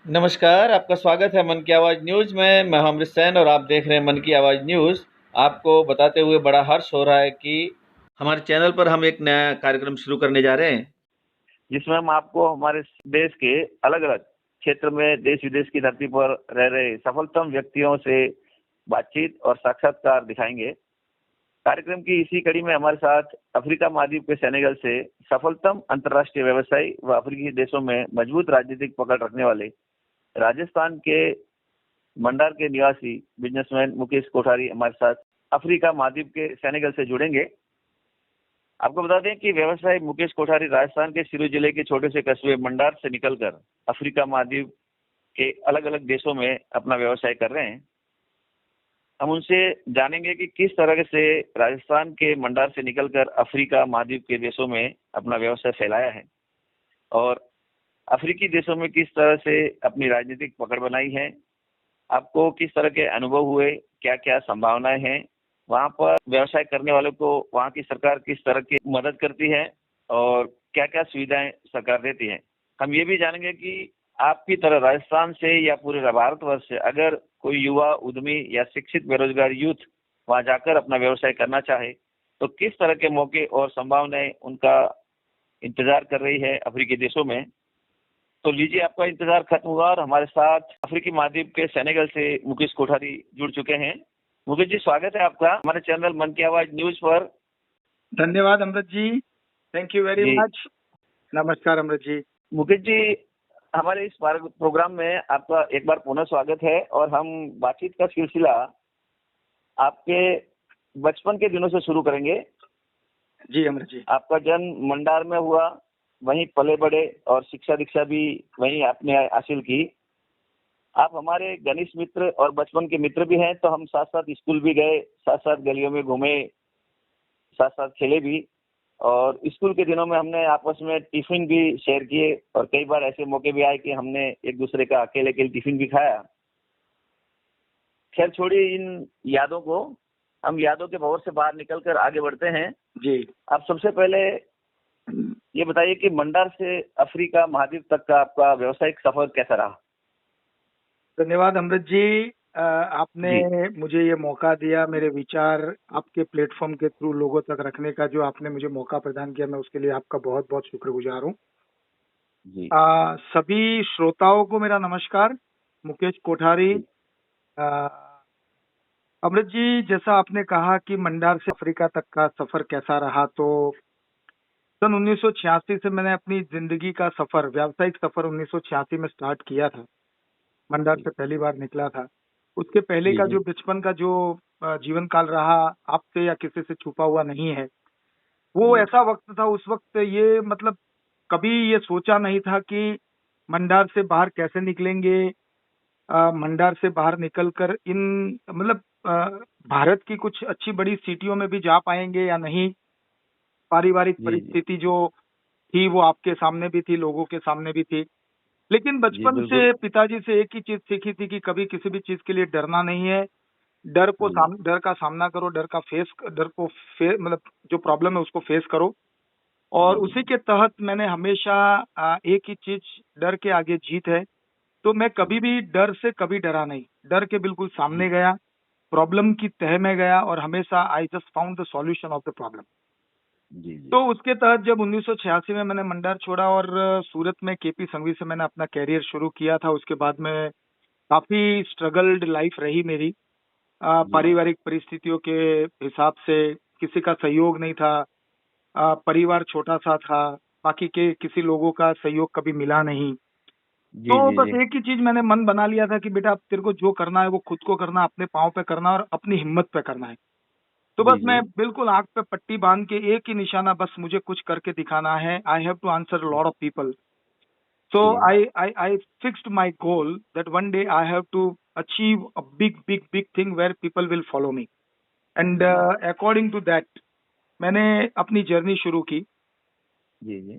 नमस्कार, आपका स्वागत है मन की आवाज़ न्यूज़ में। मैं हूं अमृत सैन और आप देख रहे हैं मन की आवाज़ न्यूज़। आपको बताते हुए बड़ा हर्ष हो रहा है कि हमारे चैनल पर हम एक नया कार्यक्रम शुरू करने जा रहे हैं। जिसमें हम आपको हमारे देश के अलग-अलग क्षेत्र में देश-विदेश की धरती पर रह रहे सफलतम व्यक्तियों से बातचीत और साक्षात्कार दिखाएंगे। कार्यक्रम की इसी कड़ी में हमारे साथ अफ्रीका महाद्वीप के सेनेगल से सफलतम अंतर्राष्ट्रीय व्यवसायी व अफ्रीकी देशों में मजबूत राजनीतिक पकड़ रखने वाले राजस्थान के मंडार के निवासी बिजनेसमैन मुकेश कोठारी हमारे साथ अफ्रीका महाद्वीप के सेनेगल से जुड़ेंगे। आपको बता दें कि व्यवसायी मुकेश कोठारी राजस्थान के सिरोही जिले के छोटे से कस्बे मंडार से निकलकर अफ्रीका महाद्वीप के अलग अलग देशों में अपना व्यवसाय कर रहे हैं। हम उनसे जानेंगे कि किस तरह से राजस्थान के मंडार से निकलकर अफ्रीका महाद्वीप के देशों में अपना व्यवसाय फैलाया है और अफ्रीकी देशों में किस तरह से अपनी राजनीतिक पकड़ बनाई है। आपको किस तरह के अनुभव हुए, क्या क्या संभावनाएं हैं, वहां पर व्यवसाय करने वालों को वहां की सरकार किस तरह की मदद करती है और क्या क्या सुविधाएं सरकार देती है। हम ये भी जानेंगे कि आपकी तरह राजस्थान से या पूरे भारतवर्ष से अगर कोई युवा उद्यमी या शिक्षित बेरोजगार यूथ वहां जाकर अपना व्यवसाय करना चाहे तो किस तरह के मौके और संभावनाएं उनका इंतजार कर रही है अफ्रीकी देशों में। तो लीजिए, आपका इंतजार खत्म हुआ और हमारे साथ अफ्रीकी महाद्वीप के सेनेगल से मुकेश कोठारी जुड़ चुके हैं। मुकेश जी, स्वागत है आपका हमारे चैनल मन की आवाज न्यूज पर। धन्यवाद Amrit ji, thank you very जी मच। नमस्कार अमृत जी। मुकेश जी, हमारे इस प्रोग्राम में आपका एक बार पुनः स्वागत है और हम बातचीत का सिलसिला आपके बचपन के दिनों से शुरू करेंगे। जी अमृत जी। आपका जन्म मंडार में हुआ, वहीं पले बड़े और शिक्षा दीक्षा भी वहीं आपने हासिल की। आप हमारे घनिष्ठ मित्र और बचपन के मित्र भी हैं, तो हम साथ साथ स्कूल भी गए, साथ साथ गलियों में घूमे, साथ साथ खेले भी और स्कूल के दिनों में हमने आपस में टिफिन भी शेयर किए और कई बार ऐसे मौके भी आए कि हमने एक दूसरे का अकेले अकेले टिफिन भी खाया। खैर छोड़िए इन यादों को, हम यादों के भंवर से बाहर निकलकर आगे बढ़ते हैं। जी। आप सबसे पहले ये बताइए कि मंडार से अफ्रीका महाद्वीप तक का आपका व्यावसायिक सफर कैसा रहा। धन्यवाद अमृत जी। आपने जी मुझे ये मौका दिया, मेरे विचार आपके प्लेटफॉर्म के थ्रू लोगों तक रखने का जो आपने मुझे मौका प्रदान किया, मैं उसके लिए आपका बहुत बहुत शुक्रगुजार हूँ। जी सभी श्रोताओं को मेरा नमस्कार। मुकेश कोठारी। जी अ, अमृत जी, जैसा आपने कहा कि मंडार से अफ्रीका तक का सफर कैसा रहा, तो सन 1986 से मैंने अपनी जिंदगी का सफर, व्यावसायिक सफर 1986 में स्टार्ट किया था। मंडार जी से पहली बार निकला था। उसके पहले जी का जी जो बचपन का जो जीवन काल रहा, आपसे या किसी से छुपा हुआ नहीं है। वो जी ऐसा वक्त था, उस वक्त ये मतलब कभी ये सोचा नहीं था कि मंडार से बाहर कैसे निकलेंगे। मंडार से बाहर निकलकर इन मतलब भारत की कुछ अच्छी बड़ी सिटियों में भी जा पाएंगे या नहीं। पारिवारिक जी जी परिस्थिति जो थी वो आपके सामने भी थी, लोगों के सामने भी थी। लेकिन जी बचपन बिल्कुल। से पिताजी से एक ही चीज सीखी थी कि कभी किसी भी चीज के लिए डरना नहीं है। जी डर का सामना करो, मतलब जो प्रॉब्लम है उसको फेस करो। और जी जी उसी के तहत मैंने हमेशा एक ही चीज, डर के आगे जीत है। तो मैं कभी भी डर से कभी डरा नहीं, डर के बिल्कुल जी सामने गया, प्रॉब्लम की तह में गया और हमेशा I just found the solution of the problem. जी जी तो उसके तहत जब 1986 में मैंने मंडार छोड़ा और सूरत में केपी संघवी से मैंने अपना कैरियर शुरू किया था, उसके बाद में काफी स्ट्रगल्ड लाइफ रही मेरी। जी पारिवारिक परिस्थितियों के हिसाब से किसी का सहयोग नहीं था। परिवार छोटा सा था, बाकी के किसी लोगों का सहयोग कभी मिला नहीं। जी तो जी बस जी एक ही चीज मैंने मन बना लिया था कि बेटा अब तेरे को जो करना है वो खुद को करना, अपने पाँव पे करना और अपनी हिम्मत पे करना है। तो जी बस जी मैं बिल्कुल आंख पे पट्टी बांध के एक ही निशाना, बस मुझे कुछ करके दिखाना है। I have to answer lot of people. So जी I fixed my goal that one day I have to achieve a big big big thing where people will follow me. And जी अकॉर्डिंग टू दैट मैंने अपनी journey शुरू की। जी जी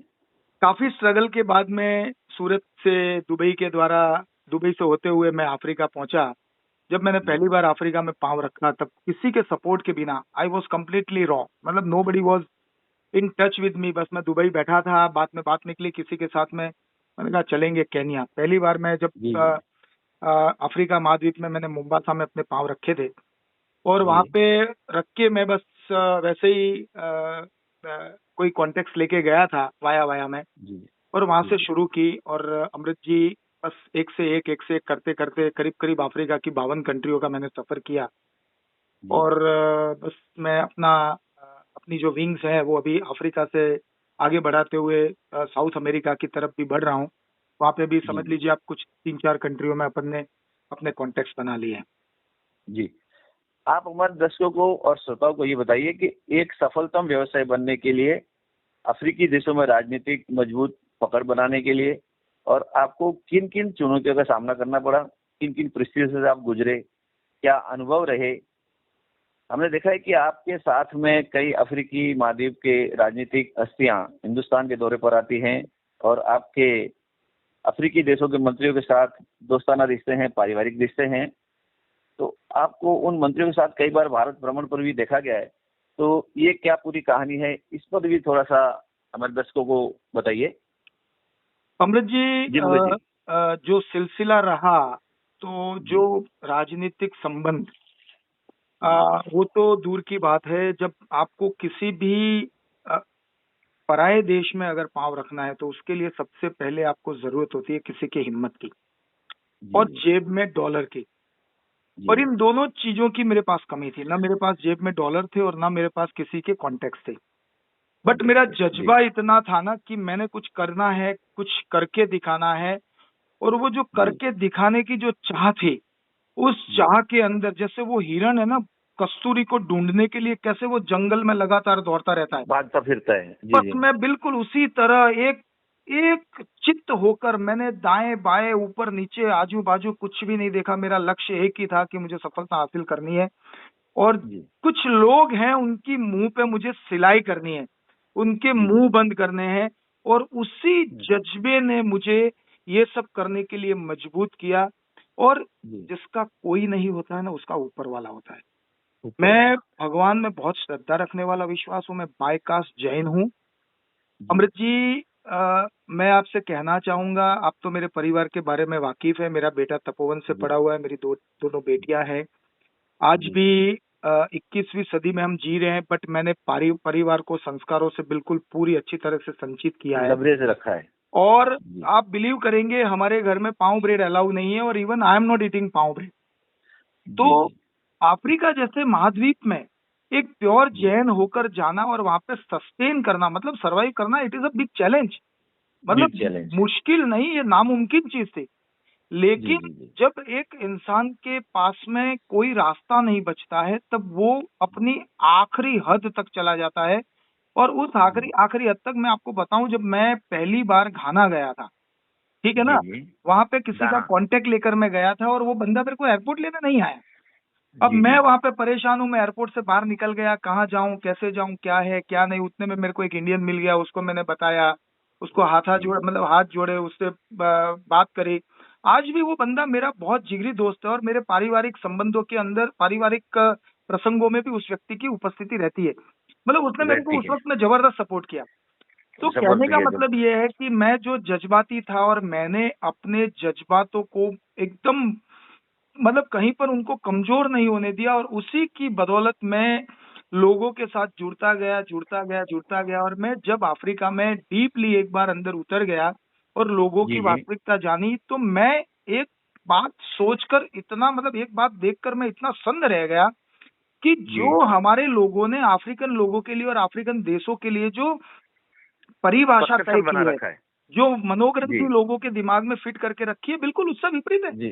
काफी struggle के बाद में सूरत से दुबई से होते हुए मैं अफ्रीका पहुंचा। जब मैंने जी पहली बार अफ्रीका में पांव रखा, तब किसी के सपोर्ट के बिना आई वॉज कम्प्लीटली रॉ, मतलब nobody was in touch with me. बस मैं दुबई बैठा था, बात में बात निकली किसी के साथ में, मैंने कहा चलेंगे केन्या। पहली बार मैं जब जी अफ्रीका महाद्वीप में मैंने मोम्बासा में अपने पाँव रखे थे, और वहां जी पे रख के मैं बस वैसे ही कोई कॉन्टेक्स्ट लेके गया था वाया वाया में, जी और वहां जी से जी शुरू की। और अमृत जी, बस एक से एक करते करते करीब करीब अफ्रीका की 52 कंट्रियों का मैंने सफर किया। जी और बस मैं अपनी जो विंग्स है वो अभी अफ्रीका से आगे बढ़ाते हुए साउथ अमेरिका की तरफ भी बढ़ रहा हूँ। वहाँ पे भी जी समझ लीजिए आप कुछ 3-4 कंट्रियों में अपन ने अपने कॉन्टेक्ट बना लिए हैं। जी। आप हमारे दर्शकों को और श्रोताओं को ये बताइए कि एक सफलतम व्यवसाय बनने के लिए अफ्रीकी देशों में राजनीतिक मजबूत पकड़ बनाने के लिए और आपको किन किन चुनौतियों का सामना करना पड़ा, किन किन परिस्थितियों से आप गुजरे, क्या अनुभव रहे। हमने देखा है कि आपके साथ में कई अफ्रीकी महाद्वीप के राजनीतिक हस्तियां हिंदुस्तान के दौरे पर आती हैं और आपके अफ्रीकी देशों के मंत्रियों के साथ दोस्ताना रिश्ते हैं, पारिवारिक रिश्ते हैं। तो आपको उन मंत्रियों के साथ कई बार भारत भ्रमण पर भी देखा गया है। तो ये क्या पूरी कहानी है, इस पर भी थोड़ा सा हमारे दर्शकों को बताइए। अमृत जी, जी मुकेश जी। जो सिलसिला रहा, तो जी जो राजनीतिक संबंध, जी वो तो दूर की बात है। जब आपको किसी भी अ, पराये देश में अगर पांव रखना है तो उसके लिए सबसे पहले आपको जरूरत होती है किसी की हिम्मत की, जी और जेब में डॉलर की। जी और इन दोनों चीजों की मेरे पास कमी थी, ना मेरे पास जेब में डॉलर थे और ना मेरे पास किसी के कॉन्टेक्ट थे। बट मेरा कॉन्टेक्ट है। जी जज्बा इतना था ना कि मैंने कुछ करना है, कुछ करके दिखाना है। और वो जो जी करके दिखाने की जो चाह थी, उस जी चाह के अंदर, जैसे वो हिरण है ना, कस्तूरी को ढूंढने के लिए कैसे वो जंगल में लगातार दौड़ता रहता है, भागता फिरता है। जी बस जी मैं बिल्कुल उसी तरह एक एक चित्त होकर मैंने दाएं बाएं ऊपर नीचे आजू बाजू कुछ भी नहीं देखा। मेरा लक्ष्य एक ही था कि मुझे सफलता हासिल करनी है। और जी कुछ लोग हैं उनकी मुंह पे मुझे सिलाई करनी है, उनके जी मुंह बंद करने हैं। और उसी जी जज्बे ने मुझे ये सब करने के लिए मजबूत किया। और जी जिसका कोई नहीं होता है ना, उसका ऊपर वाला होता है। ऊपर मैं वाला। भगवान में बहुत श्रद्धा रखने वाला विश्वास हूँ। मैं बाय कास्ट जैन हूँ। जी अमृत जी, मैं आपसे कहना चाहूंगा, आप तो मेरे परिवार के बारे में वाकिफ है। मेरा बेटा तपोवन से जी पढ़ा हुआ है, मेरी दोनों बेटियां हैं। आज जी भी 21वीं सदी में हम जी रहे हैं, बट मैंने परिवार को संस्कारों से बिल्कुल पूरी अच्छी तरह से संचित किया है। लबरे से रखा है। और जी आप बिलीव करेंगे, हमारे घर में पाव ब्रेड अलाउ नहीं है, और even I am not eating pav bread. तो जी जी अफ्रीका जैसे महाद्वीप में एक प्योर जी जैन होकर जाना और वहां पे सस्टेन करना, मतलब सरवाइव करना, it is a big challenge. Big मतलब चैलेंज। मुश्किल नहीं, ये नामुमकिन चीज थी। जी लेकिन जी जी जब एक इंसान के पास में कोई रास्ता नहीं बचता है, तब वो अपनी आखिरी हद तक चला जाता है। और उस आखिरी जी आखिरी हद तक मैं आपको बताऊं, जब मैं पहली बार घाना गया था, ठीक है जी ना, जी वहां पे किसी का गाना। कांटेक्ट लेकर मैं गया था, और वो बंदा मेरे को एयरपोर्ट लेने नहीं आया। अब जी मैं जी वहां पे परेशान हूँ, मैं एयरपोर्ट से बाहर निकल गया, कहाँ जाऊं, कैसे जाऊं, क्या है क्या नहीं। उतने में मेरे को एक इंडियन मिल गया, उसको मैंने बताया, उसको जी हाथ जोड़े, उससे बात करी। आज भी वो बंदा मेरा बहुत जिगरी दोस्त है, और मेरे पारिवारिक संबंधों के अंदर, पारिवारिक प्रसंगों में भी उस व्यक्ति की उपस्थिति रहती है। मतलब उसने मेरे को रहती उस है। वक्त में जबरदस्त सपोर्ट किया। तो सपोर्ट कहने का किया जब। मतलब ये है कि मैं जो जज्बाती था, और मैंने अपने जज्बातों को एकदम, मतलब कहीं पर उनको कमजोर नहीं होने दिया, और उसी की बदौलत मैं लोगों के साथ जुड़ता गया। और मैं जब अफ्रीका में डीपली एक बार अंदर उतर गया और लोगों की जी जी वास्तविकता जानी, तो मैं एक बात सोचकर इतना, मतलब एक बात देखकर मैं इतना सन्न रह गया कि जी जो हमारे लोगों ने अफ्रीकन लोगों के लिए और अफ्रीकन देशों के लिए जो परिभाषा तय परसेप्शन बना की है, रखा है। जो मनोग्रांथि जी लोगों के दिमाग में फिट करके रखी है, बिल्कुल उससे विपरीत है। जी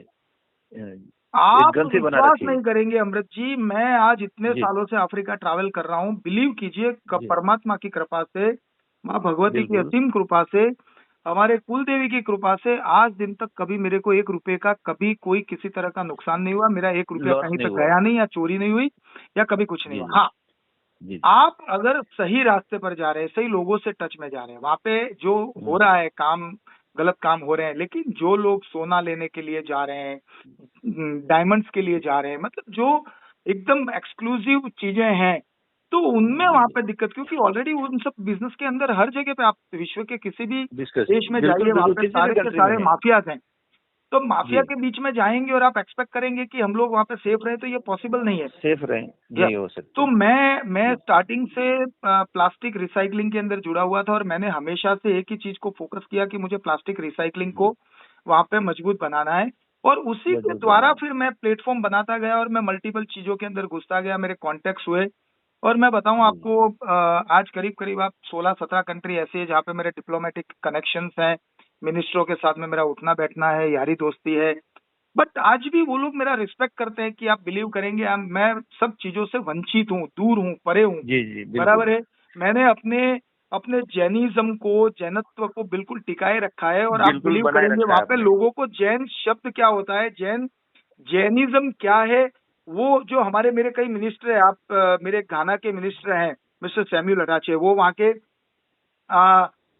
एक आप ग्रंथि बना विश्वास रखी है। नहीं करेंगे अमृत जी, मैं आज इतने जी सालों से अफ्रीका ट्रैवल कर रहा हूँ, बिलीव कीजिए, जी परमात्मा की कृपा से, माँ भगवती की बिल्कुल। असीम कृपा से, हमारे कुल देवी की कृपा से, आज दिन तक कभी मेरे को 1 रुपए का कभी कोई किसी तरह का नुकसान नहीं हुआ। मेरा 1 रुपया लॉस कहीं नहीं पे हुआ। गया नहीं, या चोरी नहीं हुई, या कभी कुछ नहीं जी हुआ। जी हाँ, जी आप अगर सही रास्ते पर जा रहे हैं, सही लोगों से टच में जा रहे हैं, वहां पे जो हो रहा है काम, गलत काम हो रहे हैं, लेकिन जो लोग सोना लेने के लिए जा रहे हैं, डायमंड्स के लिए जा रहे हैं, मतलब जो एकदम एक्सक्लूसिव चीजें हैं, तो उनमें वहां पे दिक्कत, क्योंकि ऑलरेडी उन सब बिजनेस के अंदर हर जगह पे आप विश्व के किसी भी डिस्कस देश में बिल्कुल जाइए, वहां बिल्कुल पे किसी भी सारे के कंट्री में सारे है। माफियाज हैं। तो माफिया जी के बीच में जाएंगे और आप एक्सपेक्ट करेंगे कि हम लोग वहां पे सेफ रहे, तो ये पॉसिबल नहीं है। सेफ रहें, या नहीं हो तो सकती। मैं जी स्टार्टिंग से प्लास्टिक रिसाइकलिंग के अंदर जुड़ा हुआ था, और मैंने हमेशा से एक ही चीज को फोकस किया कि मुझे प्लास्टिक रिसाइकलिंग जी को वहां पे मजबूत बनाना है। और उसी के मजबूत द्वारा बनाना। फिर मैं प्लेटफॉर्म बनाता गया और मैं मल्टीपल चीजों के अंदर घुसता गया, मेरे कॉन्टेक्ट्स हुए। और मैं बताऊं जी आपको, आज करीब करीब आप 16-17 कंट्री ऐसी है जहाँ पे मेरे डिप्लोमेटिक कनेक्शंस हैं, मिनिस्टरों के साथ में मेरा उठना बैठना है, यारी दोस्ती है। बट आज भी वो लोग मेरा रिस्पेक्ट करते हैं कि आप बिलीव करेंगे, मैं सब चीजों से वंचित हूँ, दूर हूँ, परे हूँ। जी जी बिल्कुल बराबर है। मैंने अपने अपने जैनिज्म को, जैनत्व को बिल्कुल टिकाए रखा है। और आप बिल्कुल बिलीव बनाए करेंगे रखा है वहां पे आपने। लोगों को जैन शब्द क्या होता है, जैनिज्म क्या है, वो जो हमारे मेरे कई मिनिस्टर है, आप मेरे घाना के मिनिस्टर हैं, मिस्टर सैम्यूल अटाचे, वो वहाँ के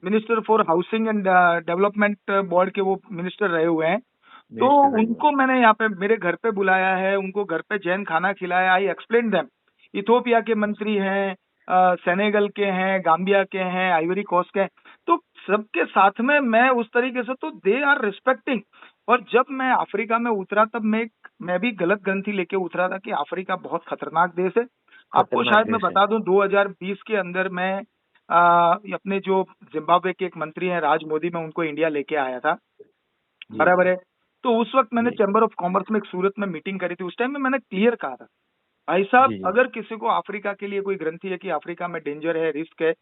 minister for housing and development board के वो मिनिस्टर रहे हुए हैं। तो मिनिस्टर रहे हुए उनको हैं। मैंने यहाँ पे मेरे घर पे बुलाया है, उनको घर पे जैन खाना खिलाया। I explain them. इथोपिया के मंत्री हैं, सेनेगल के हैं, गाम्बिया के हैं, आइवरी कोस्ट के हैं। तो सबके साथ में मैं उस तरीके से, तो दे आर रिस्पेक्टिंग। और जब मैं अफ्रीका में उतरा, तब मैं भी गलत ग्रंथि लेके उतरा था कि अफ्रीका बहुत खतरनाक देश है। आपको खतरनाक शायद मैं देश है। बता दूं, 2020 के अंदर मैं अपने जो जिम्बाब्वे के एक मंत्री हैं, राज मोदी, मैं उनको इंडिया लेके आया था। जी बराबर है। तो उस वक्त मैंने जी चैम्बर ऑफ कॉमर्स में एक सूरत में मीटिंग करी थी। उस टाइम में मैंने क्लियर कहा था, भाई साहब, जी जी अगर किसी को अफ्रीका के लिए कोई ग्रंथि है कि अफ्रीका में डेंजर है, रिस्क है,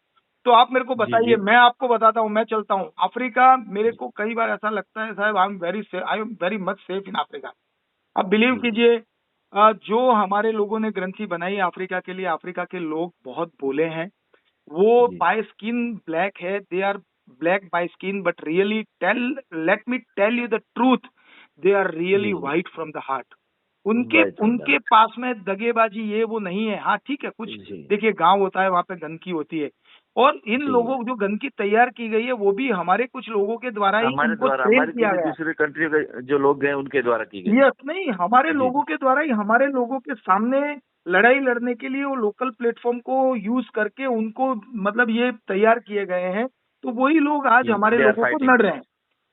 तो आप मेरे को जी बताइए, जी मैं आपको बताता हूँ, मैं चलता हूँ अफ्रीका। मेरे को कई बार ऐसा लगता है साहब, I am very much safe in Africa. अब बिलीव जी कीजिए, जो हमारे लोगों ने ग्रंथि बनाई है अफ्रीका के लिए, अफ्रीका के लोग बहुत भोले हैं। वो जी बाय स्किन ब्लैक है, they are black by skin, but really let me tell you the truth, they are really जी जी वाइट फ्रॉम द हार्ट। उनके वाइट फ्रॉम उनके दैट। पास में दगेबाजी ये वो नहीं है। हाँ ठीक है, कुछ जी देखिए गांव होता है, वहां पे गंदगी होती है। और इन जी लोगों जो गंदगी तैयार की गई है, वो भी हमारे कुछ लोगों के द्वारा ही हमारे इनको द्वारा, ट्रेन हमारे किया किसी गया है। दूसरे कंट्री के जो लोग गए उनके द्वारा की गई। यस, नहीं, हमारे जी लोगों जी के द्वारा ही, हमारे लोगों के सामने लड़ाई लड़ने के लिए वो लोकल प्लेटफॉर्म को यूज करके उनको, मतलब ये तैयार किए गए हैं। तो वही लोग आज जी हमारे दे आर लोगों को फाइटिंग। लड़ रहे हैं।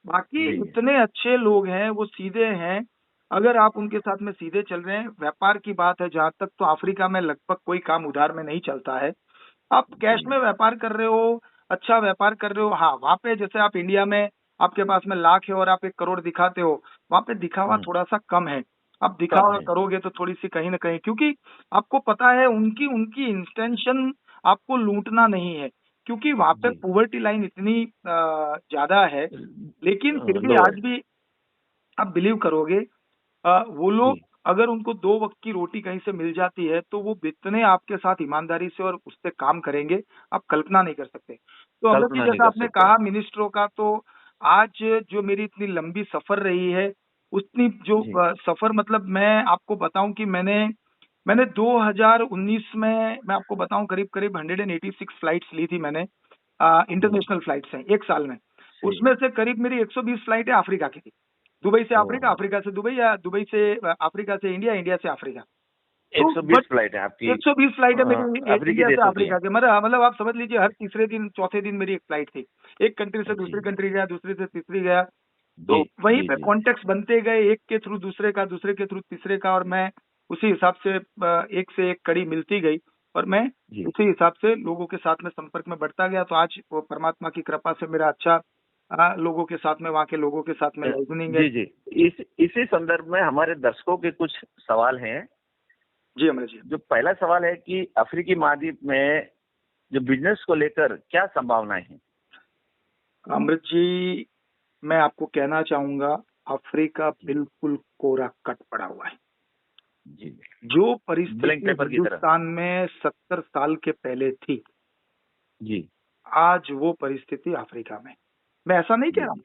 बाकी जी इतने अच्छे लोग हैं, वो सीधे हैं। अगर आप उनके साथ में सीधे चल रहे हैं, व्यापार की बात है जहां तक, तो अफ्रीका में लगभग कोई काम उधार में नहीं चलता है। आप कैश जी में व्यापार कर रहे हो, अच्छा व्यापार कर रहे हो। हाँ, वहां पे जैसे आप इंडिया में, आपके पास में लाख है और आप 1 करोड़ दिखाते हो, वहां पे दिखावा हम्म, थोड़ा सा कम है। आप कम दिखावा है। करोगे तो थोड़ी सी कहीं ना कहीं, क्योंकि आपको पता है उनकी उनकी इंटेंशन आपको लूटना नहीं है, क्योंकि वहां पे जी पुवर्टी लाइन इतनी ज्यादा है। लेकिन फिर भी लो है। आज भी आप बिलीव करोगे, वो जी लोग अगर उनको 2 वक्त की रोटी कहीं से मिल जाती है, तो वो इतने आपके साथ ईमानदारी से और उससे काम करेंगे, आप कल्पना नहीं कर सकते। तो अमृत जी, कल्पना नहीं जैसा कर आपने सकते। कहा मिनिस्टरों का, तो आज जो मेरी इतनी लंबी सफर रही है, उतनी जो जी सफर, मतलब मैं आपको बताऊं कि मैंने 2019 में, मैं आपको बताऊं, करीब करीब 186 फ्लाइट्स ली थी मैंने। जी इंटरनेशनल फ्लाइट्स हैं एक साल में। सही। उसमें से करीब मेरी 120 फ्लाइटें अफ्रीका की थी। दुबई से अफ्रीका, ओह, अफ्रीका से दुबई, या दुबई से अफ्रीका से इंडिया, इंडिया से अफ्रीका। तो 120 बट फ्लाइट है आपकी। 120 फ्लाइट है मेरी अफ्रीकी इंडिया से देशों की है। अफ्रीका के। मतलब आप समझ लीजिए, हर तीसरे दिन चौथे दिन मेरी एक फ्लाइट थी। एक कंट्री से जी दूसरी कंट्री गया, दूसरी से तीसरी गया। जी तो वहीं जी पे जी कॉन्टेक्ट बनते गए, एक के थ्रू दूसरे का, दूसरे के थ्रू तीसरे का, और मैं उसी हिसाब से एक से एक कड़ी मिलती गई। और मैं जी उसी हिसाब से लोगों के साथ में संपर्क में बढ़ता गया। तो आज वो परमात्मा की कृपा से मेरा अच्छा लोगों के साथ में, वहाँ के लोगों के साथ में लाइजनिंग है। जी जी। इसी संदर्भ में हमारे दर्शकों के कुछ सवाल हैं। जी अमर जी। जो पहला सवाल है कि अफ्रीकी महाद्वीप में जो बिजनेस को लेकर क्या संभावनाएं हैं। अमृत जी, मैं आपको कहना चाहूंगा, अफ्रीका जी बिल्कुल कोरा कट पड़ा हुआ है। जी जो ब्लैंक परिस्थिति पेपर की तरह। हिंदुस्तान में 70 साल के पहले थी, जी आज वो परिस्थिति अफ्रीका में। मैं ऐसा नहीं कह जी रहा हूं जी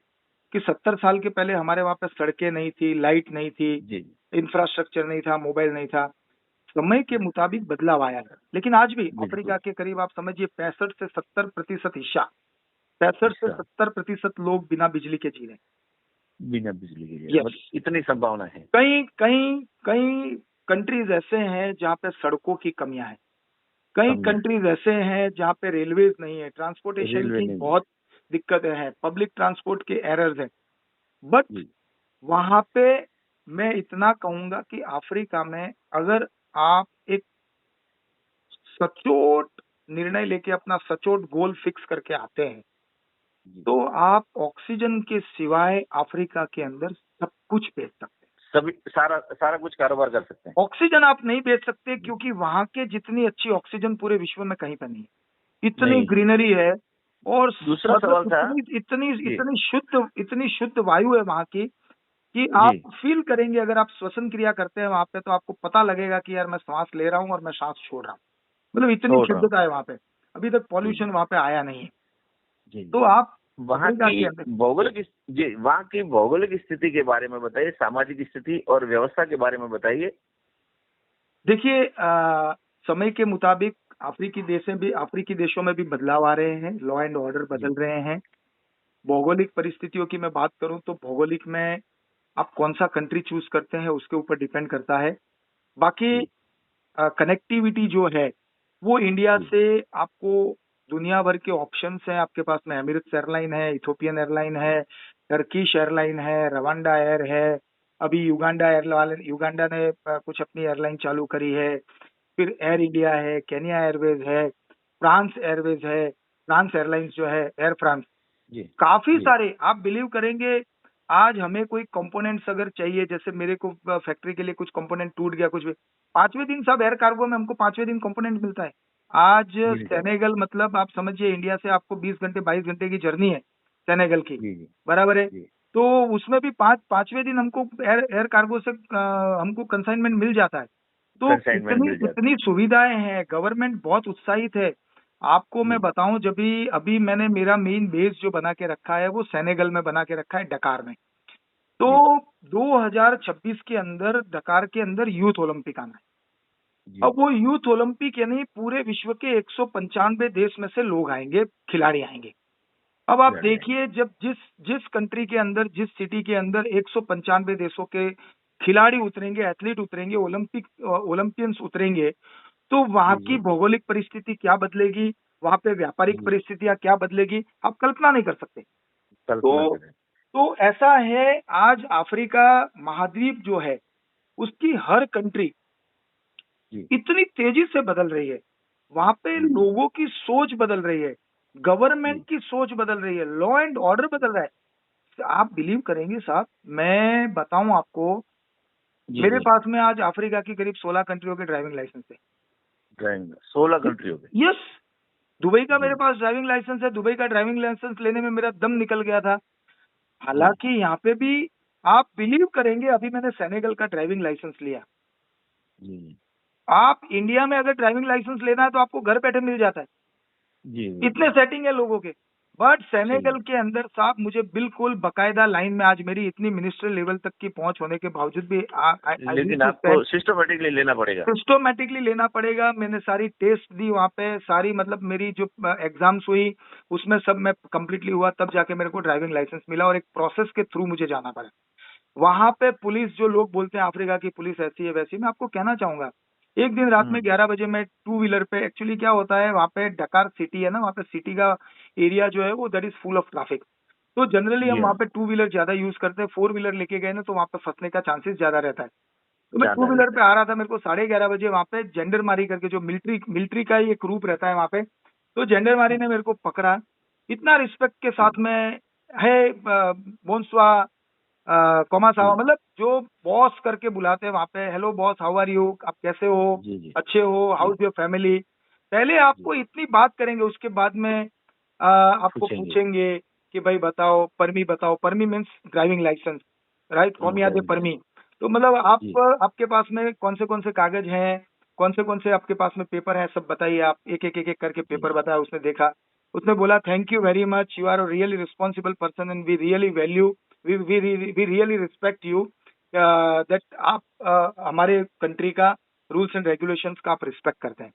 कि 70 साल के पहले हमारे वहां पे सड़कें नहीं थी, लाइट नहीं थी, जी इंफ्रास्ट्रक्चर नहीं था, मोबाइल नहीं था। समय के मुताबिक बदलाव आया है। लेकिन आज भी अफ्रीका बिल्कुल। के करीब आप समझिए 65 से 70% हिस्सा, 65 से 70% लोग बिना बिजली के जी रहे हैं। बिना बिजली के लिए यस। मतलब इतनी संभावना है। कई कई कई कंट्रीज ऐसे हैं जहाँ पे सड़कों की कमियां हैं। कई समझे। कंट्रीज ऐसे हैं जहाँ पे रेलवेज नहीं है, ट्रांसपोर्टेशन रेलवे की नहीं है। बहुत दिक्कतें हैं, पब्लिक ट्रांसपोर्ट के एरर्स हैं, बट जी वहां पे मैं इतना कहूंगा कि अफ्रीका में अगर आप एक सचोट निर्णय लेके अपना सचोट गोल फिक्स करके आते हैं जी। तो आप ऑक्सीजन के सिवाय अफ्रीका के अंदर सब कुछ बेच सकते हैं। सभी सारा सारा कुछ कारोबार कर सकते हैं। ऑक्सीजन आप नहीं बेच सकते जी। क्योंकि वहां के जितनी अच्छी ऑक्सीजन पूरे विश्व में कहीं पर नहीं है। इतनी नहीं है। ग्रीनरी है और दूसरा मतलब सवाल था। इतनी इतनी जी इतनी शुद्ध वायु है वहां की कि आप जी। फील करेंगे, अगर आप श्वसन क्रिया करते हैं वहां पे तो आपको पता लगेगा कि यार मैं सांस ले रहा हूँ और मैं सांस छोड़ रहा हूँ। मतलब इतनी छोड़ रहा हूँ। शुद्धता है वहां पे, अभी तक जी पॉल्यूशन वहां पे आया नहीं है। जी जी। तो आप वहाँ अफ्रीका के की अंदर भौगोलिक जी, वहाँ की भौगोलिक स्थिति के बारे में बताइए, सामाजिक स्थिति और व्यवस्था के बारे में बताइए। देखिए समय के मुताबिक अफ्रीकी देशों में भी बदलाव आ रहे हैं, लॉ एंड ऑर्डर जी बदल रहे हैं। भौगोलिक परिस्थितियों की मैं बात करूं तो भौगोलिक में आप कौन सा कंट्री चूज करते हैं उसके ऊपर डिपेंड करता है। बाकी जी कनेक्टिविटी जो है वो इंडिया जी से आपको दुनिया भर के ऑप्शंस हैं। आपके पास में एमिरेट्स एयरलाइन है, इथोपियन एयरलाइन है, टर्किश एयरलाइन है, रवांडा एयर है, अभी युगांडा ने कुछ अपनी एयरलाइन चालू करी है, फिर एयर इंडिया है, केनिया एयरवेज है, फ्रांस एयरवेज है, फ्रांस एयरलाइंस जो है, एयर फ्रांस। जी काफी जी। सारे, आप बिलीव करेंगे, आज हमें कोई कंपोनेंट्स अगर चाहिए, जैसे मेरे को फैक्ट्री के लिए कुछ कंपोनेंट टूट गया कुछ भी, 5वें दिन साहब एयर कार्गो में हमको 5वें दिन कंपोनेंट मिलता है। आज मिलता है। सेनेगल, मतलब आप समझिए इंडिया से आपको 20 घंटे 22 घंटे की जर्नी है सेनेगल की, जी जी बराबर है। जी। तो उसमें भी 5वें दिन हमको एयर कार्गो से हमको कंसाइनमेंट मिल जाता है। तो कंसाइनमेंट इतनी मिल जाता इतनी सुविधाएं हैं, गवर्नमेंट बहुत उत्साहित है। आपको है। मैं जी बताऊं, जब भी अभी मैंने मेरा मेन बेस जो बना के रखा है वो सेनेगल में बना के रखा है, डकार में। तो जी 2026 के अंदर डकार के अंदर यूथ ओलंपिक आना है। जी। अब वो यूथ ओलंपिक यानी पूरे विश्व के 195 देश में से लोग आएंगे, खिलाड़ी आएंगे। अब आप खिलाड़ी आएंगे। देखिए, जब जिस जिस कंट्री के अंदर, जिस सिटी के अंदर 195 देशों के खिलाड़ी उतरेंगे, एथलीट उतरेंगे, ओलंपियंस उतरेंगे, तो वहाँ जी की जी। भौगोलिक परिस्थिति क्या बदलेगी, वहाँ पे व्यापारिक जी परिस्थितियां क्या बदलेगी, आप कल्पना नहीं कर सकते। कल्पना तो करें। तो ऐसा है, आज अफ्रीका महाद्वीप जो है उसकी हर कंट्री जी इतनी तेजी से बदल रही है, वहां पे जी जी लोगों की सोच बदल रही है, गवर्नमेंट जी की सोच बदल रही है, लॉ एंड ऑर्डर बदल रहा है। आप बिलीव करेंगे साहब, मैं बताऊं आपको, जी मेरे जी। पास में आज अफ्रीका की करीब 16 कंट्रियों के ड्राइविंग लाइसेंस ड्राइविंग 16 है। कंट्री हो गए। यस, दुबई का जी मेरे पास ड्राइविंग लाइसेंस है। दुबई का ड्राइविंग लाइसेंस लेने में मेरा दम निकल गया था। जी हालांकि यहाँ पे भी, आप बिलीव करेंगे, अभी मैंने सेनेगल का ड्राइविंग लाइसेंस लिया। जी जी आप इंडिया में अगर ड्राइविंग लाइसेंस लेना है तो आपको घर बैठे मिल जाता है, जी इतने सेटिंग है लोगों के। बट सही है। सेनेगल के अंदर साहब मुझे बिल्कुल बकायदा लाइन में, आज मेरी इतनी मिनिस्ट्रियल लेवल तक की पहुंच होने के बावजूद भी आई नीड लेकिन टू आपको स्टैंड, सिस्टमेटिकली लेना पड़ेगा। सिस्टोमेटिकली लेना पड़ेगा। मैंने सारी टेस्ट दी वहाँ पे, सारी मतलब मेरी जो एग्जाम्स हुई उसमें सब मैं कंप्लीटली हुआ, तब जाके मेरे को ड्राइविंग लाइसेंस मिला, और एक प्रोसेस के थ्रू मुझे जाना पड़ा। वहां पे पुलिस, जो लोग बोलते हैं अफ्रीका की पुलिस ऐसी है वैसी, मैं आपको कहना चाहूंगा, एक दिन रात में 11 बजे में टू व्हीलर पे, एक्चुअली क्या होता है वहाँ पे, डकार सिटी है ना, वहाँ पे सिटी का एरिया जो है वो that is full of traffic. तो जनरली हम जी वहाँ हाँ। पे टू व्हीलर ज्यादा यूज करते हैं, फोर व्हीलर लेके गए ना तो वहाँ पे फंसने का चांसेस ज्यादा रहता है। तो मैं टू ज्यादा व्हीलर रहता पे आ रहा था, मेरे को 11:30 बजे वहाँ पे जेंडरमारी करके, जो मिलिट्री मिलिट्री का ही एक ग्रुप रहता है वहाँ पे, तो जेंडरमारी है। ने मेरे को पकड़ा। इतना रिस्पेक्ट के जी साथ में है, बोन्सवा, कोमासावा, जी मतलब जो बॉस करके बुलाते हैं वहाँ पे, hello boss, how are you, आप कैसे हो, जी जी अच्छे हो, हाउ जी इज योर फैमिली। पहले जी। आपको इतनी बात करेंगे, उसके बाद में आपको पूछेंगे। पूछेंगे कि भाई बताओ, परमी बताओ, permit means driving licence, right, कौन याद है ड्राइविंग परमी। लाइसेंस। तो मतलब जी आपके पास में कौन से कागज हैं, कौन से आपके पास में पेपर हैं, सब बताइए। आप एक एक करके जी पेपर जी बताया, उसने देखा, उसने बोला thank you very much, you are really responsible person and we really value, we really respect you, that आप हमारे कंट्री का रूल्स एंड रेगुलेशंस का आप रिस्पेक्ट करते हैं।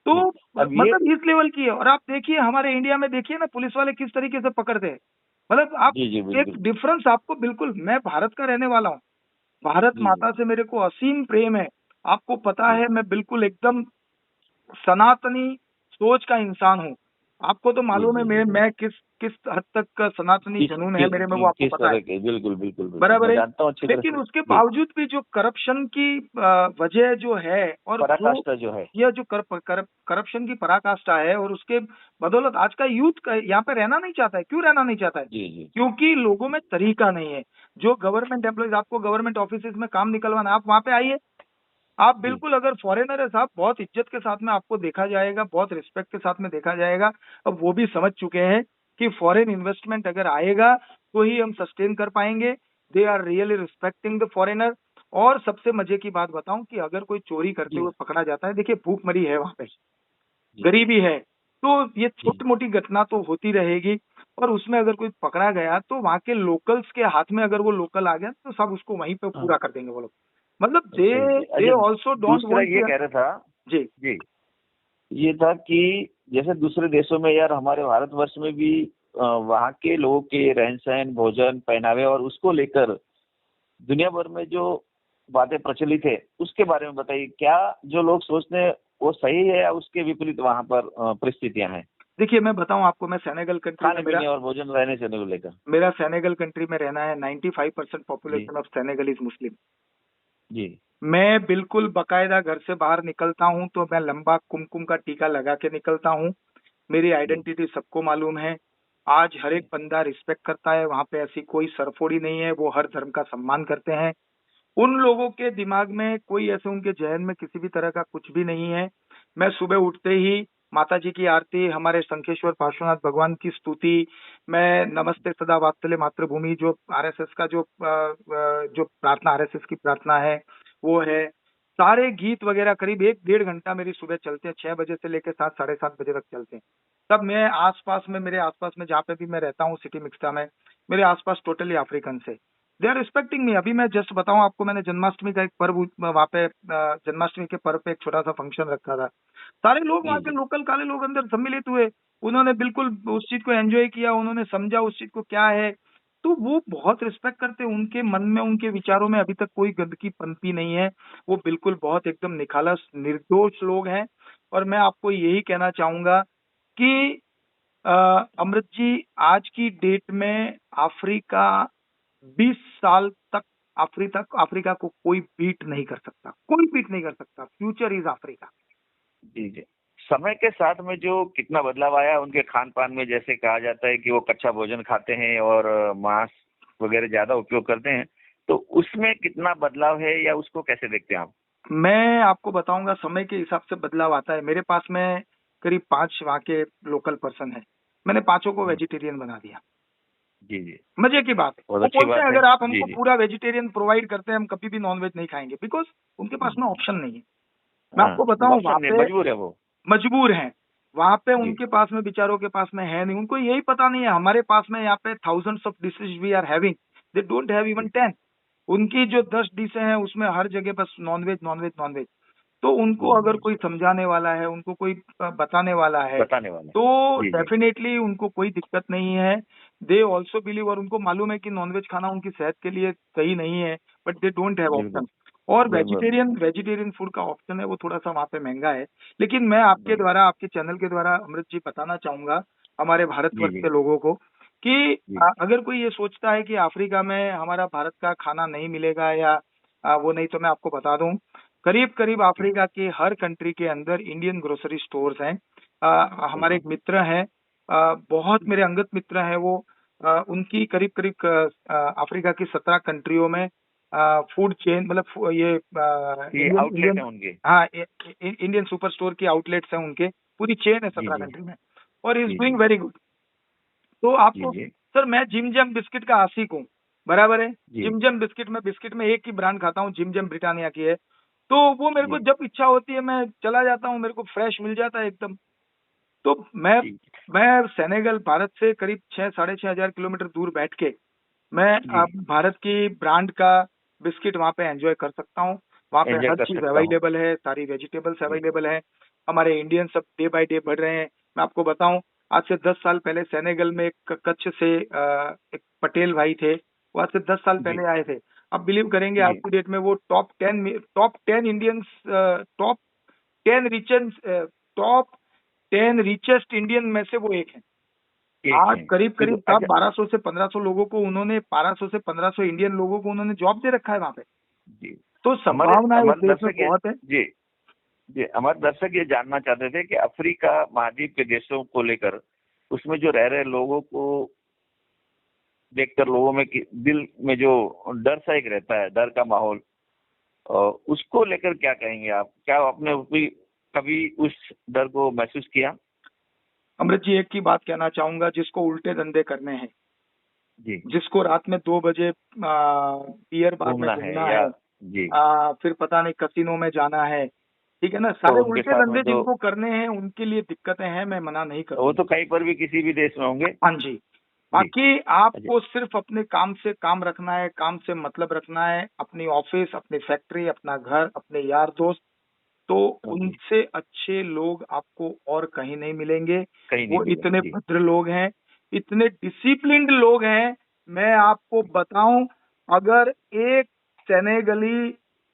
तो जी। अब ये मतलब इस लेवल की है। और आप देखिए हमारे इंडिया में, देखिए ना पुलिस वाले किस तरीके से पकड़ते हैं, मतलब आप, जी जी एक बिल्कुल। डिफरेंस आपको बिल्कुल, मैं भारत का रहने वाला हूँ, भारत जी जी माता से मेरे को असीम प्रेम है, आपको पता जी है, मैं बिल्कुल एकदम सनातनी सोच का इंसान हूँ। आपको तो जी मालूम है जी मैं जी मैं किस किस हद तक का सनातनी जुनून है मेरे में, वो आपको किस पता है। तरह के, बिल्कुल बिल्कुल बिल्कुल, बराबर मैं है। जानता हूँ अच्छी तरह लेकिन से उसके जी। बावजूद भी जो करप्शन की वजह जो है, और जो पराकाष्ठा जो है। यह जो करप्शन की पराकाष्ठा है, और उसके बदौलत आज का यूथ यहाँ पे रहना नहीं चाहता है। क्यों रहना नहीं चाहता है? जी जी क्योंकि लोगों में तरीका नहीं है। जो गवर्नमेंट एम्प्लॉइज, आपको गवर्नमेंट ऑफिस में काम निकलवाना, आप वहां पे आइए। आप जी बिल्कुल, अगर फॉरेनर है साहब, बहुत इज्जत के साथ में आपको देखा जाएगा, बहुत रिस्पेक्ट के साथ में देखा जाएगा। अब वो भी समझ चुके हैं कि फॉरेन इन्वेस्टमेंट अगर आएगा तो ही हम सस्टेन कर पाएंगे। They are really respecting the foreigner. और सबसे मजे की बात बताऊं कि अगर कोई चोरी करते जी हुए पकड़ा जाता है, देखिए भूखमरी है वहां पे, जी गरीबी है, तो ये जी छोटी मोटी घटना तो होती रहेगी। और उसमें अगर कोई पकड़ा गया तो वहां के लोकल्स के हाथ में अगर वो लोकल आ गया तो सब उसको वहीं पे हाँ, पूरा कर देंगे वो लोग। मतलब सही है। दे अच्छा, ऑल्सो डोंट दूसरा वांट ये टू। कह रहा था जी। जी, ये था कि जैसे दूसरे देशों में यार, हमारे भारतवर्ष में भी वहाँ के लोगों के रहन सहन, भोजन, पहनावे और उसको लेकर दुनिया भर में जो बातें प्रचलित है, उसके बारे में बताइए। क्या जो लोग सोचते हैं वो सही है, या उसके विपरीत वहाँ पर परिस्थितियां हैं, देखिए मैं बताऊं आपको, मैं सेनेगल कंट्री में, खाने पीने और भोजन, रहने सहने को लेकर? मेरा सेनेगल कंट्री में रहना है। 95% जी पॉपुलेशन ऑफ सेनेगल इज मुस्लिम। जी मैं बिल्कुल बकायदा घर से बाहर निकलता हूं तो मैं लंबा कुमकुम का टीका लगा के निकलता हूं। मेरी जी आइडेंटिटी सबको मालूम है। आज हर एक जी बंदा रिस्पेक्ट करता है, वहां पे ऐसी कोई सरफोड़ी नहीं है, वो हर धर्म का सम्मान करते हैं। उन लोगों के दिमाग में कोई ऐसे, उनके जहन में किसी भी तरह का कुछ भी नहीं है। मैं सुबह उठते ही माता जी की आरती, हमारे शंखेश्वर पार्श्वनाथ भगवान की स्तुति, मैं नमस्ते सदा वात्सल्य मातृभूमि, जो आरएसएस का जो प्रार्थना, आरएसएस की प्रार्थना है वो है। सारे गीत वगैरह करीब 1 डेढ़ घंटा मेरी सुबह चलते हैं, 6 बजे से लेकर 7 साढ़े 7 बजे तक चलते हैं। तब मैं आसपास में, मेरे आसपास में जहाँ पे भी मैं रहता हूँ सिटी मिक्सटा में, मेरे आसपास टोटली अफ्रीकन से, दे आर रिस्पेक्टिंग मी। अभी मैं जस्ट बताऊं आपको, मैंने जन्माष्टमी का एक पर्व वहाँ पे, जन्माष्टमी के पर्व पे एक छोटा सा फंक्शन रखा था। सारे लोग जी वहाँ के जी लोकल काले लोग अंदर सम्मिलित हुए। उन्होंने बिल्कुल उस चीज को एंजॉय किया, उन्होंने समझा उस चीज को क्या है। तो वो बहुत रिस्पेक्ट करते हैं। उनके मन में, उनके विचारों में अभी तक कोई गंदगी पनपी नहीं है। वो बिल्कुल बहुत एकदम निखालस निर्दोष लोग हैं। और मैं आपको यही कहना चाहूंगा कि अ, अमृत जी, आज की डेट में अफ्रीका 20 साल तक, अफ्रीका को कोई बीट नहीं कर सकता, कोई बीट नहीं कर सकता। Future is Africa. जी जी। समय के साथ में जो कितना बदलाव आया उनके खान पान में, जैसे कहा जाता है कि वो कच्चा भोजन खाते हैं और मांस वगैरह ज्यादा उपयोग करते हैं, तो उसमें कितना बदलाव है, या उसको कैसे देखते हैं आप? मैं आपको बताऊंगा, समय के हिसाब से बदलाव आता है। मेरे पास में करीब 5 वहाँ के लोकल पर्सन है, मैंने पांचों को हम्म, वेजिटेरियन बना दिया। जी जी, मजे की बात है, बहुत वो अच्छी बोलते हैं बात है। अगर आप जी हमको जी। पूरा वेजिटेरियन प्रोवाइड करते हैं, हम कभी भी नॉनवेज नहीं खाएंगे, बिकॉज उनके पास में ऑप्शन नहीं है। मैं हाँ, आपको बताऊं, वहां ऑप्शन नहीं, पे मजबूर है वो। मजबूर हैं। वहां पे जी उनके पास में, बेचारों के पास में है नहीं, उनको यही पता नहीं है हमारे पास में यहाँ पे thousands of dishes we are having, they don't have even जी 10। उनकी जो 10 डिशें हैं उसमें हर जगह बस नॉनवेज नॉनवेज नॉनवेज। तो उनको जी अगर जी, कोई समझाने वाला है, उनको कोई बताने वाला है, बताने वाले। तो जी जी डेफिनेटली उनको कोई दिक्कत नहीं है। दे ऑल्सो बिलीव, और उनको मालूम है कि नॉनवेज खाना उनकी सेहत के लिए सही नहीं है, बट दे डोंट हैव बिल्कुल ऑप्शन। और बिल्कुल। वेजिटेरियन फूड का ऑप्शन है, वो थोड़ा सा वहाँ पे महंगा है। लेकिन मैं आपके हम्म, द्वारा, आपके चैनल के द्वारा अमृत जी बताना चाहूंगा हमारे जी भारतवर्ष जी के लोगों को कि जी अगर कोई ये सोचता है कि अफ्रीका में हमारा भारत का खाना नहीं मिलेगा या वो नहीं, तो मैं आपको बता दूं, करीब करीब जी अफ्रीका के हर कंट्री के अंदर इंडियन ग्रोसरी स्टोर्स हैं। हमारे हाँ, एक मित्र हैं, बहुत मेरे अंगत मित्र हैं वो, उनकी करीब करीब अफ्रीका की 17 कंट्रियों में फूड चेन, मतलब ये ये इंडियन आउटलेट इंडियन है उनके। हाँ, इंडियन सुपर स्टोर की आउटलेट्स हैं उनके, पूरी चेन है जी 17 जी कंट्री में। और इज जी डूइंग जी वेरी गुड। तो जी आपको, जी सर मैं जिम जम बिस्किट का आशिक हूँ, बराबर है। जी जिम जम बिस्किट में एक ही ब्रांड खाता हूँ, जिम जम ब्रिटानिया की है। तो वो मेरे को जी जब इच्छा होती है मैं चला जाता हूँ, मेरे को फ्रेश मिल जाता है एकदम। तो जी मैं सेनेगल, भारत से करीब 6 साढ़े 6 हजार किलोमीटर दूर बैठ के मैं जी, भारत की ब्रांड का बिस्किट वहाँ पे एंजॉय कर सकता हूँ। वहाँ पे एंजॉय हर कर चीज सकता हूँ। अवेलेबल है, सारी वेजिटेबल्स जी अवेलेबल है। हमारे इंडियन सब डे बाय डे बढ़ रहे हैं। मैं आपको बताऊं, आज से 10 साल पहले सेनेगल में एक कच्छ से एक पटेल भाई थे, वो आज से 10 साल जी पहले आए थे। आप बिलीव करेंगे आज जी की डेट में वो top 10 Indians, top top 10 richest Indian में से वो एक है। एक आज है। करीब देखो, करीब साहब अच्छा 1200 से 1500 लोगों को उन्होंने 1200 से 1500 इंडियन लोगों को उन्होंने जॉब दे रखा है वहां पे। जी, तो हमारे संभावनाएं उस हमारे देश में दर्शक ये बहुत है। जी जी हमारे दर्शक ये जानना चाहते थे कि अफ्रीका महाद्वीप के देशों को लेकर उसमें जो रह रहे लोगों को देखकर लोगों में दिल में जो डर सा एक रहता है, डर का माहौल, उसको लेकर क्या कहेंगे आप? क्या आपने भी कभी उस डर को महसूस किया? अमृत जी एक ही बात कहना चाहूंगा, जिसको उल्टे धंधे करने हैं, जी, जिसको रात में 2 बजे बियर बार में घूमना है घूमना या है, जी, फिर पता नहीं कसिनो में जाना है, ठीक है ना, तो सारे उनके उल्टे साथ में धंधे तो जिनको करने हैं उनके लिए दिक्कतें हैं, मैं मना नहीं वो करूंगा। तो कहीं पर भी किसी भी देश में होंगे। हाँ जी। जी, बाकी अच्छा, आपको सिर्फ अपने काम से काम रखना है, काम से मतलब रखना है, अपनी ऑफिस, अपनी फैक्ट्री, अपना घर, अपने यार दोस्त, तो जी, उनसे अच्छे लोग आपको और कहीं नहीं मिलेंगे। कहीं नहीं वो मिलेंगे। इतने जी, भद्र लोग हैं, इतने डिसिप्लिन्ड लोग हैं। मैं आपको बताऊं, अगर एक सेनेगली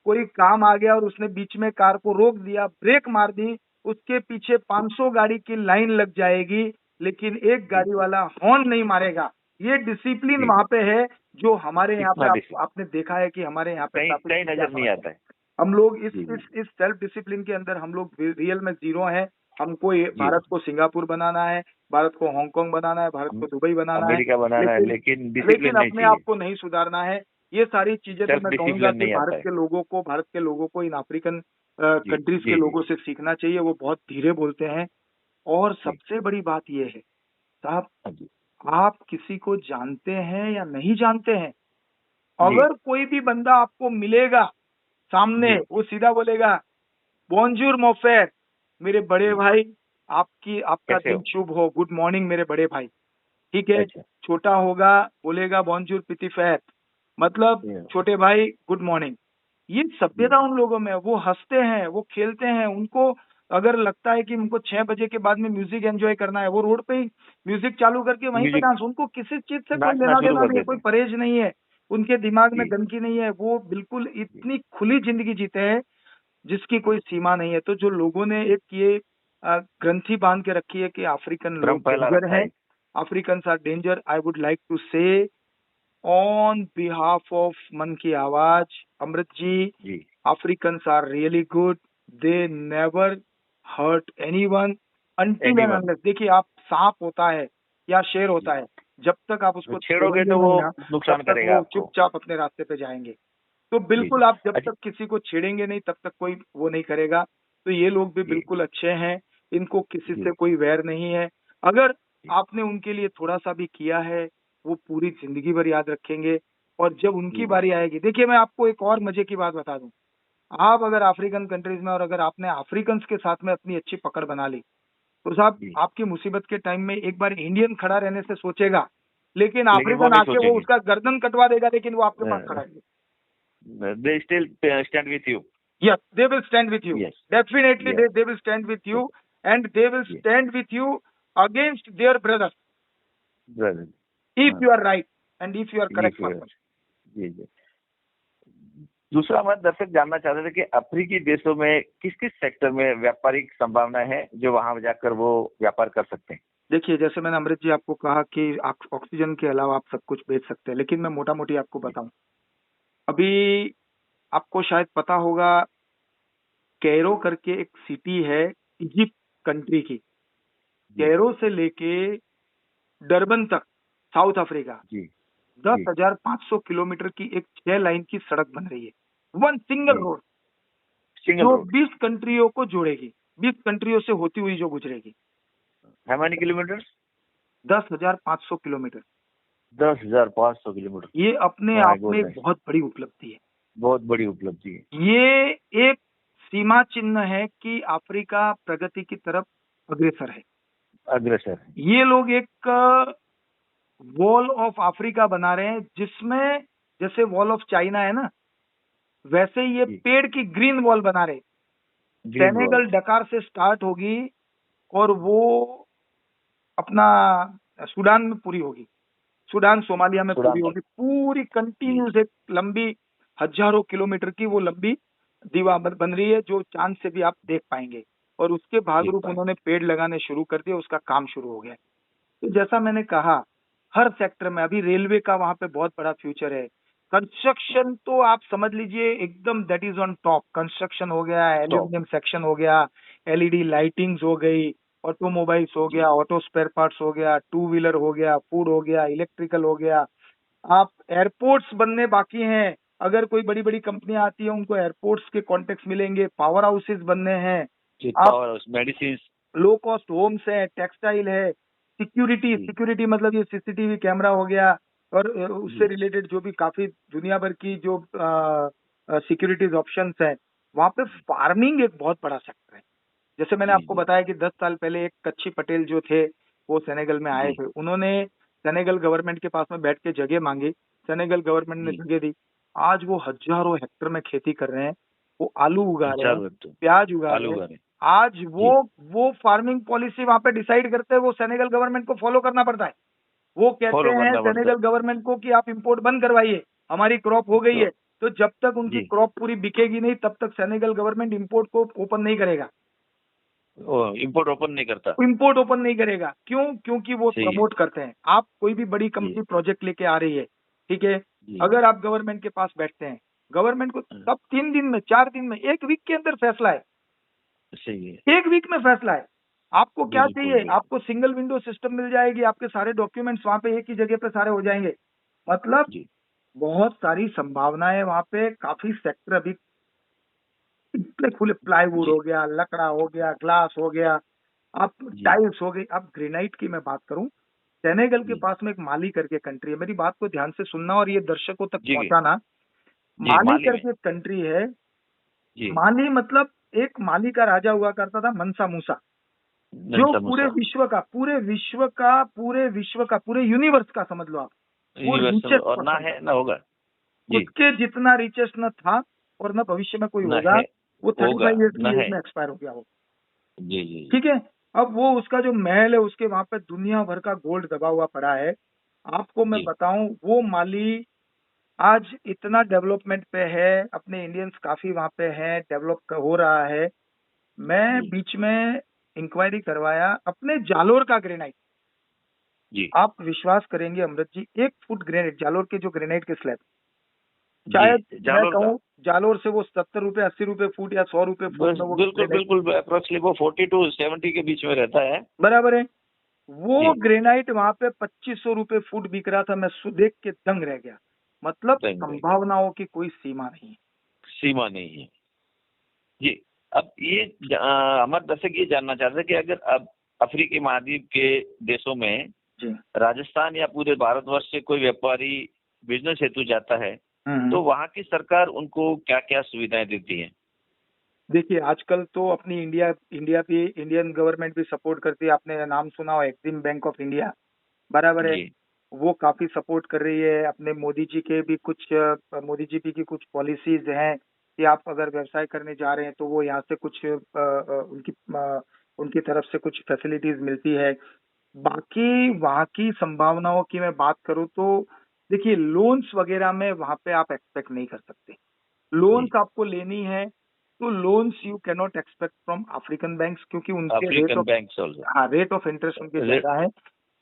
कोई काम आ गया और उसने बीच में कार को रोक दिया, ब्रेक मार दी, उसके पीछे 500 गाड़ी की लाइन लग जाएगी, लेकिन एक जी, गाड़ी वाला हॉर्न नहीं मारेगा। ये डिसिप्लिन जी, वहां पे है, जो हमारे यहाँ पे इतना डिस आपने देखा है कि हमारे यहाँ पे कहीं ट्रैफिक कहीं में क्या नजर नहीं समस्या आता है। है। हम लोग जी, जी, इस सेल्फ डिसिप्लिन के अंदर हम लोग रियल में जीरो हैं। हमको ये जी, भारत को सिंगापुर बनाना है, भारत को हांगकांग बनाना है, भारत को दुबई बनाना है, अमेरिका बनाना है, लेकिन लेकिन लेकिन डिसिप्लिन नहीं अपने आप चाहिए। को नहीं सुधारना है। ये सारी चीजें तो सेल्फ मैं कहूंगा डिसिप्लिन कि नहीं आता है। भारत के लोगों को इन अफ्रीकन जी, कंट्रीज के जी, जी, लोगों से सीखना चाहिए। वो बहुत धीरे बोलते हैं। और जी, सबसे बड़ी बात ये है साहब, हाँ जी, आप किसी को जानते हैं या नहीं जानते हैं, जी, अगर कोई भी बंदा आपको मिलेगा सामने, जी, वो सीधा बोलेगा बॉन्जूर मोफेर, मेरे बड़े जी, भाई, आपकी आपका कैसे दिन हो? शुभ हो, गुड मॉर्निंग मेरे बड़े भाई, ठीक है। अच्छा, छोटा होगा बोलेगा बॉन्जूर पितीफैत, मतलब या, छोटे भाई गुड मॉर्निंग। ये जी, सभ्यता उन लोगों में है। वो हंसते हैं, वो खेलते हैं। उनको अगर लगता है कि उनको 6 बजे के बाद में म्यूजिक एंजॉय करना है, वो रोड पे ही म्यूजिक चालू करके वहीं पे म्यूजिक डांस, उनको किसी चीज से कोई नाचना लेना शुरू देना कर नहीं है, देते कोई हैं। परहेज नहीं है, उनके दिमाग में जी, गंदगी नहीं है। वो बिल्कुल जी, इतनी खुली जिंदगी जीते हैं जिसकी कोई सीमा नहीं है। तो जो लोगों ने एक ये ग्रंथि बांध के रखी है कि अफ्रीकन भ्रम लोग फैला डेंजर रखा हैं, है। African are danger, I would like to say on behalf of Man Ki Awaaz, Amrit ji, जी, Africans are really good. They never hurt anyone until and anyone unless, देखिए आप, सांप होता है या शेर जी, होता है, जब तक आप तो उसको छेड़ोगे छेड़ेंगे तो वो नहीं ना, तब नुकसान तक करेगा वो आपको। चुपचाप अपने रास्ते पे जाएंगे। तो जी, जी, बिल्कुल आप जब अच्छा, तक किसी को छेड़ेंगे नहीं तब तक कोई वो नहीं करेगा। तो ये लोग भी जी, बिल्कुल अच्छे हैं, इनको किसी जी, से कोई वैर नहीं है। अगर जी, आपने उनके लिए थोड़ा सा भी किया है, वो पूरी जिंदगी भर याद रखेंगे। और जब जी, उनकी जी, बारी आएगी, देखिए मैं आपको एक और मजे की बात बता दूं, आप अगर अफ्रीकन कंट्रीज में और अगर आपने अफ्रीकन के साथ में अपनी अच्छी पकड़ बना ली, तो साहब जी, आपकी मुसीबत के टाइम में एक बार इंडियन खड़ा रहने से सोचेगा, लेकिन लेकिन वो अफ्रीकन नहीं आके वो सोचेंगे। उसका गर्दन कटवा देगा, लेकिन वो आपके पास खड़ा है। They still stand with you. Yes, they will stand with you. Yes, Definitely, yes, they will stand with you, yes, and they will yes, stand with you against their brothers brother, if हाँ, you are right and if you are ये correct फिर person. जी, जी। दूसरा हमारे दर्शक जानना चाहते थे कि अफ्रीकी देशों में किस किस सेक्टर में व्यापारिक संभावना है जो वहां जाकर वो व्यापार कर सकते हैं? देखिए, जैसे मैंने अमृत जी आपको कहा कि ऑक्सीजन के अलावा आप सब कुछ बेच सकते हैं, लेकिन मैं मोटा मोटी आपको जी, बताऊं, अभी आपको शायद पता होगा, कैरो करके एक सिटी है इजिप्ट कंट्री की, जी, कैरो से लेके डरबन तक, साउथ अफ्रीका, जी, दस जी, हजार पांच सौ किलोमीटर की एक 6 लाइन की सड़क बन रही है, वन सिंगल जी, रोड, सिंगल जो रोड। 20 कंट्रियों को जोड़ेगी, 20 कंट्रियों से होती हुई जो गुजरेगी। How many kilometre? 10,500 kilometre. 10,500 kilometre. ये अपने माय आप में एक गॉडनेस, बहुत बड़ी उपलब्धि है। बहुत बड़ी उपलब्धि है। ये एक सीमा चिन्ह है कि अफ्रीका प्रगति की तरफ अग्रसर है। अग्रसर है। ये लोग एक वॉल ऑफ अफ्रीका बना रहे हैं, जिसमें जैसे वॉल ऑफ चाइना है ना, वैसे ये जी, पेड़ की ग्रीन वॉल बना रहे। Green wall. सेनेगल डकार से स्टार्ट होगी और वो अपना सूडान में पूरी होगी, सूडान सोमालिया में पूरी सूडान तक। होगी, पूरी जी, कंटिन्यूस एक लंबी हजारों किलोमीटर की वो लंबी दीवा बन रही है जो चांद से भी आप देख पाएंगे, और उसके देख भागरूप पाएंगे। उन्होंने पेड़ लगाने शुरू कर दिए, उसका काम शुरू हो गया। तो जैसा मैंने कहा, हर सेक्टर में अभी रेलवे का वहां पे बहुत बड़ा फ्यूचर है। कंस्ट्रक्शन तो आप समझ लीजिए एकदम that is on top. Construction हो गया, स्टॉप। एल्यूमिनियम सेक्शन हो गया, एलईडी लाइटिंग्स हो गई, ऑटोमोबाइल्स हो जी गया, ऑटो स्पेयर पार्ट्स हो गया, टू व्हीलर हो गया, फूड हो गया, इलेक्ट्रिकल हो गया। आप एयरपोर्ट्स बनने बाकी हैं, अगर कोई बड़ी बड़ी कंपनियां आती है उनको एयरपोर्ट्स के कॉन्टेक्ट मिलेंगे, पावर हाउसेस बनने हैं। जी, आप power house, medicine. Low cost homes है, टेक्सटाइल है, सिक्योरिटी, जी सिक्योरिटी मतलब ये सीसीटीवी कैमरा हो गया, और उससे जी रिलेटेड जो भी काफी दुनिया भर की जो सिक्योरिटीज ऑप्शंस है। वहां पे फार्मिंग एक बहुत बड़ा सेक्टर है। जैसे मैंने जी आपको जी बताया कि 10 साल पहले एक कच्ची पटेल जो थे वो सेनेगल में आए जी थे, उन्होंने सेनेगल गवर्नमेंट के पास में बैठ के जगह मांगी, सेनेगल गवर्नमेंट ने जी। जगह दी। आज वो हजारों हेक्टर में खेती कर रहे हैं, वो आलू उगा रहे हैं, हजार व्यक्ति प्याज उगा आलू रहे हैं। उगा रहे हैं। आज जी, वो फार्मिंग पॉलिसी वहां पे डिसाइड करते हैं, वो सेनेगल गवर्नमेंट को फॉलो करना पड़ता है। वो कहते फॉलो हैं करना पड़ता है। सेनेगल गवर्नमेंट को कि आप इंपोर्ट बंद करवाइए, हमारी क्रॉप हो गई तो है। तो जब तक उनकी जी, क्रॉप पूरी बिकेगी नहीं तब तक सेनेगल गवर्नमेंट इंपोर्ट को ओपन नहीं करेगा, वो इंपोर्ट ओपन नहीं करता। इंपोर्ट ओपन नहीं करेगा। क्यों? क्योंकि वो सही है। प्रमोट करते हैं। आप कोई भी बड़ी जी कंपनी प्रोजेक्ट लेके आ रही है, ठीक है, जी जी। अगर आप गवर्नमेंट के पास बैठते हैं, गवर्नमेंट को हाँ, तब 3 दिन में, 4 दिन में, एक वीक के अंदर फैसला है, सही है। एक वीक में फैसला है। आपको क्या बिल्कुल चाहिए? बिल्कुल। आपको सिंगल विंडो सिस्टम मिल जाएगी, आपके सारे डॉक्यूमेंट्स वहां पे एक ही जगह पे सारे हो जाएंगे। मतलब जी बहुत सारी संभावनाएं वहां पे, काफी सेक्टर अभी इतने खुले, प्लाईवुड जी हो गया, लकड़ा हो गया, ग्लास हो गया, आप जी टाइल्स हो गई। अब ग्रेनाइट की मैं बात करूं, सेनेगल के जी पास में एक माली करके कंट्री है, मेरी बात को ध्यान से सुनना और ये दर्शकों तक जी पहुंचाना। जी। माली माली में। करके कंट्री है। जी। माली मतलब एक माली का राजा हुआ करता था, मनसा मूसा, जो नंसा पूरे मूसा। विश्व का, पूरे यूनिवर्स का समझ लो आप, वो यूनिवर्सल रिचेस्ट और ना पर्सन था। है ना होगा। जी। उसके जितना रिचेस्ट न था और न भविष्य में कोई न होगा। है वो थर्टी होगा फाइव ईयर्स न की एज है। में एक्सपायर हो गया वो, जी जी जी ठीक है। अब वो उसका जो महल है, उसके वहां पे दुनिया भर का गोल्ड दबा हुआ पड़ा है। आपको मैं जी बताऊं, वो माली आज इतना डेवलपमेंट पे है, अपने इंडियंस काफी वहां पे हैं, डेवलप हो रहा है। मैं जी बीच में इंक्वायरी करवाया अपने जालोर का ग्रेनाइट। जी आप विश्वास करेंगे अमृत जी, 1 फुट ग्रेनाइट, जालोर के जो ग्रेनाइट के स्लैब, जी। शायद मैं जालोर का। कहूँ जालोर से वो 70 रुपए, 80 रुपए फुट या 100 रुपए फुट बस में वो बिल्कुल ग्रेनाइट, बिल्कुल, अप्रोक्सली वो 40 to 70 के बीच में रहता है। बराबर है। वो जी। ग्रेनाइट वहां पे 2500 रुपए फुट बिक रहा था, मैं देख के दंग रह गया। मतलब दंग रह गया। संभावनाओं की कोई सीमा नहीं है। सीमा नहीं है। जी। अब ये हमारे दर्शक ये जानना चाहते हैं कि अगर अब अफ्रीकी महाद्वीप के देशों में जी। राजस्थान या पूरे भारतवर्ष से कोई व्यापारी बिजनेस हेतु जाता है, हम्म। तो वहाँ की सरकार उनको क्या क्या सुविधाएं देती है? देखिए आजकल तो अपनी इंडिया भी, इंडियन गवर्नमेंट भी सपोर्ट करती है। आपने नाम सुना हो एक्सिम बैंक ऑफ इंडिया, बराबर है। जी वो काफी सपोर्ट कर रही है। अपने मोदी जी के भी कुछ मोदी जी की कुछ पॉलिसीज हैं कि आप अगर व्यवसाय करने जा रहे हैं तो वो यहाँ से कुछ उनकी तरफ से कुछ फैसिलिटीज मिलती है। बाकी वहाँ की संभावनाओं की मैं बात करूँ तो देखिए, लोन्स वगैरह में वहाँ पे आप एक्सपेक्ट नहीं कर सकते। जी। लोन्स आपको लेनी है तो loans you can not expect from African banks, क्योंकि उनके African bank also rate of interest उनके ज्यादा है।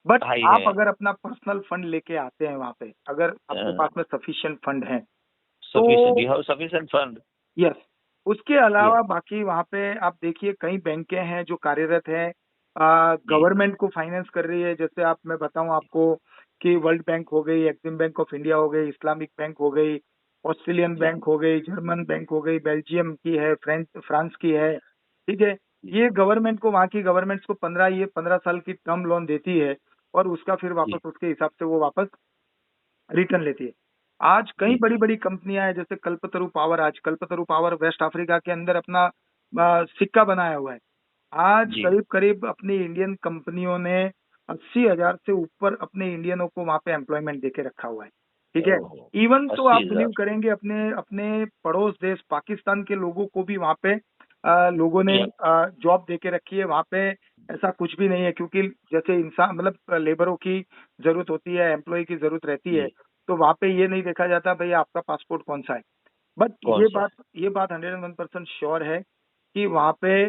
बट हाई आप है। अगर अपना पर्सनल फंड लेके आते हैं वहां पे, अगर आपके पास में सफिशिएंट फंड है सफिशिएंट, तो you have sufficient fund. Yes. उसके यस। अलावा बाकी वहां पे आप देखिए कई बैंकें हैं जो कार्यरत हैं, जी गवर्नमेंट को फाइनेंस कर रही है। जैसे आप, मैं बताऊं आपको कि वर्ल्ड बैंक हो गई, एक्सिम बैंक ऑफ इंडिया हो गई, इस्लामिक बैंक हो गई, ऑस्ट्रेलियन जी बैंक हो गई, जर्मन बैंक हो गई, बेल्जियम की है, फ्रांस की है, ठीक है। जी ये गवर्नमेंट को, वहाँ की गवर्नमेंट्स को 15 साल की टर्म लोन देती है, और उसका फिर जी वापस उसके हिसाब से वो वापस रिटर्न लेती है। आज कई जी बड़ी बड़ी कंपनियां हैं, जैसे कल्पतरु पावर, आज कल्पतरु पावर वेस्ट अफ्रीका के अंदर अपना सिक्का बनाया हुआ है। आज जी। करीब करीब अपनी इंडियन कंपनियों ने 80,000 से ऊपर अपने इंडियनों को वहां पे एम्प्लॉयमेंट देके रखा हुआ है, ठीक है। ओहो। इवन तो आप 80,000। बिलीव करेंगे, अपने अपने पड़ोस देश पाकिस्तान के लोगों को भी वहां पे लोगों ने या जॉब देके रखी है वहां पे। ऐसा कुछ भी नहीं है, क्योंकि जैसे इंसान मतलब लेबरों की जरूरत होती है, एम्प्लॉय की जरूरत रहती है, जी तो वहां पे ये नहीं देखा जाता भाई आपका पासपोर्ट कौन सा है, बट कौन सा? ये बात 101% श्योर है कि वहाँ पे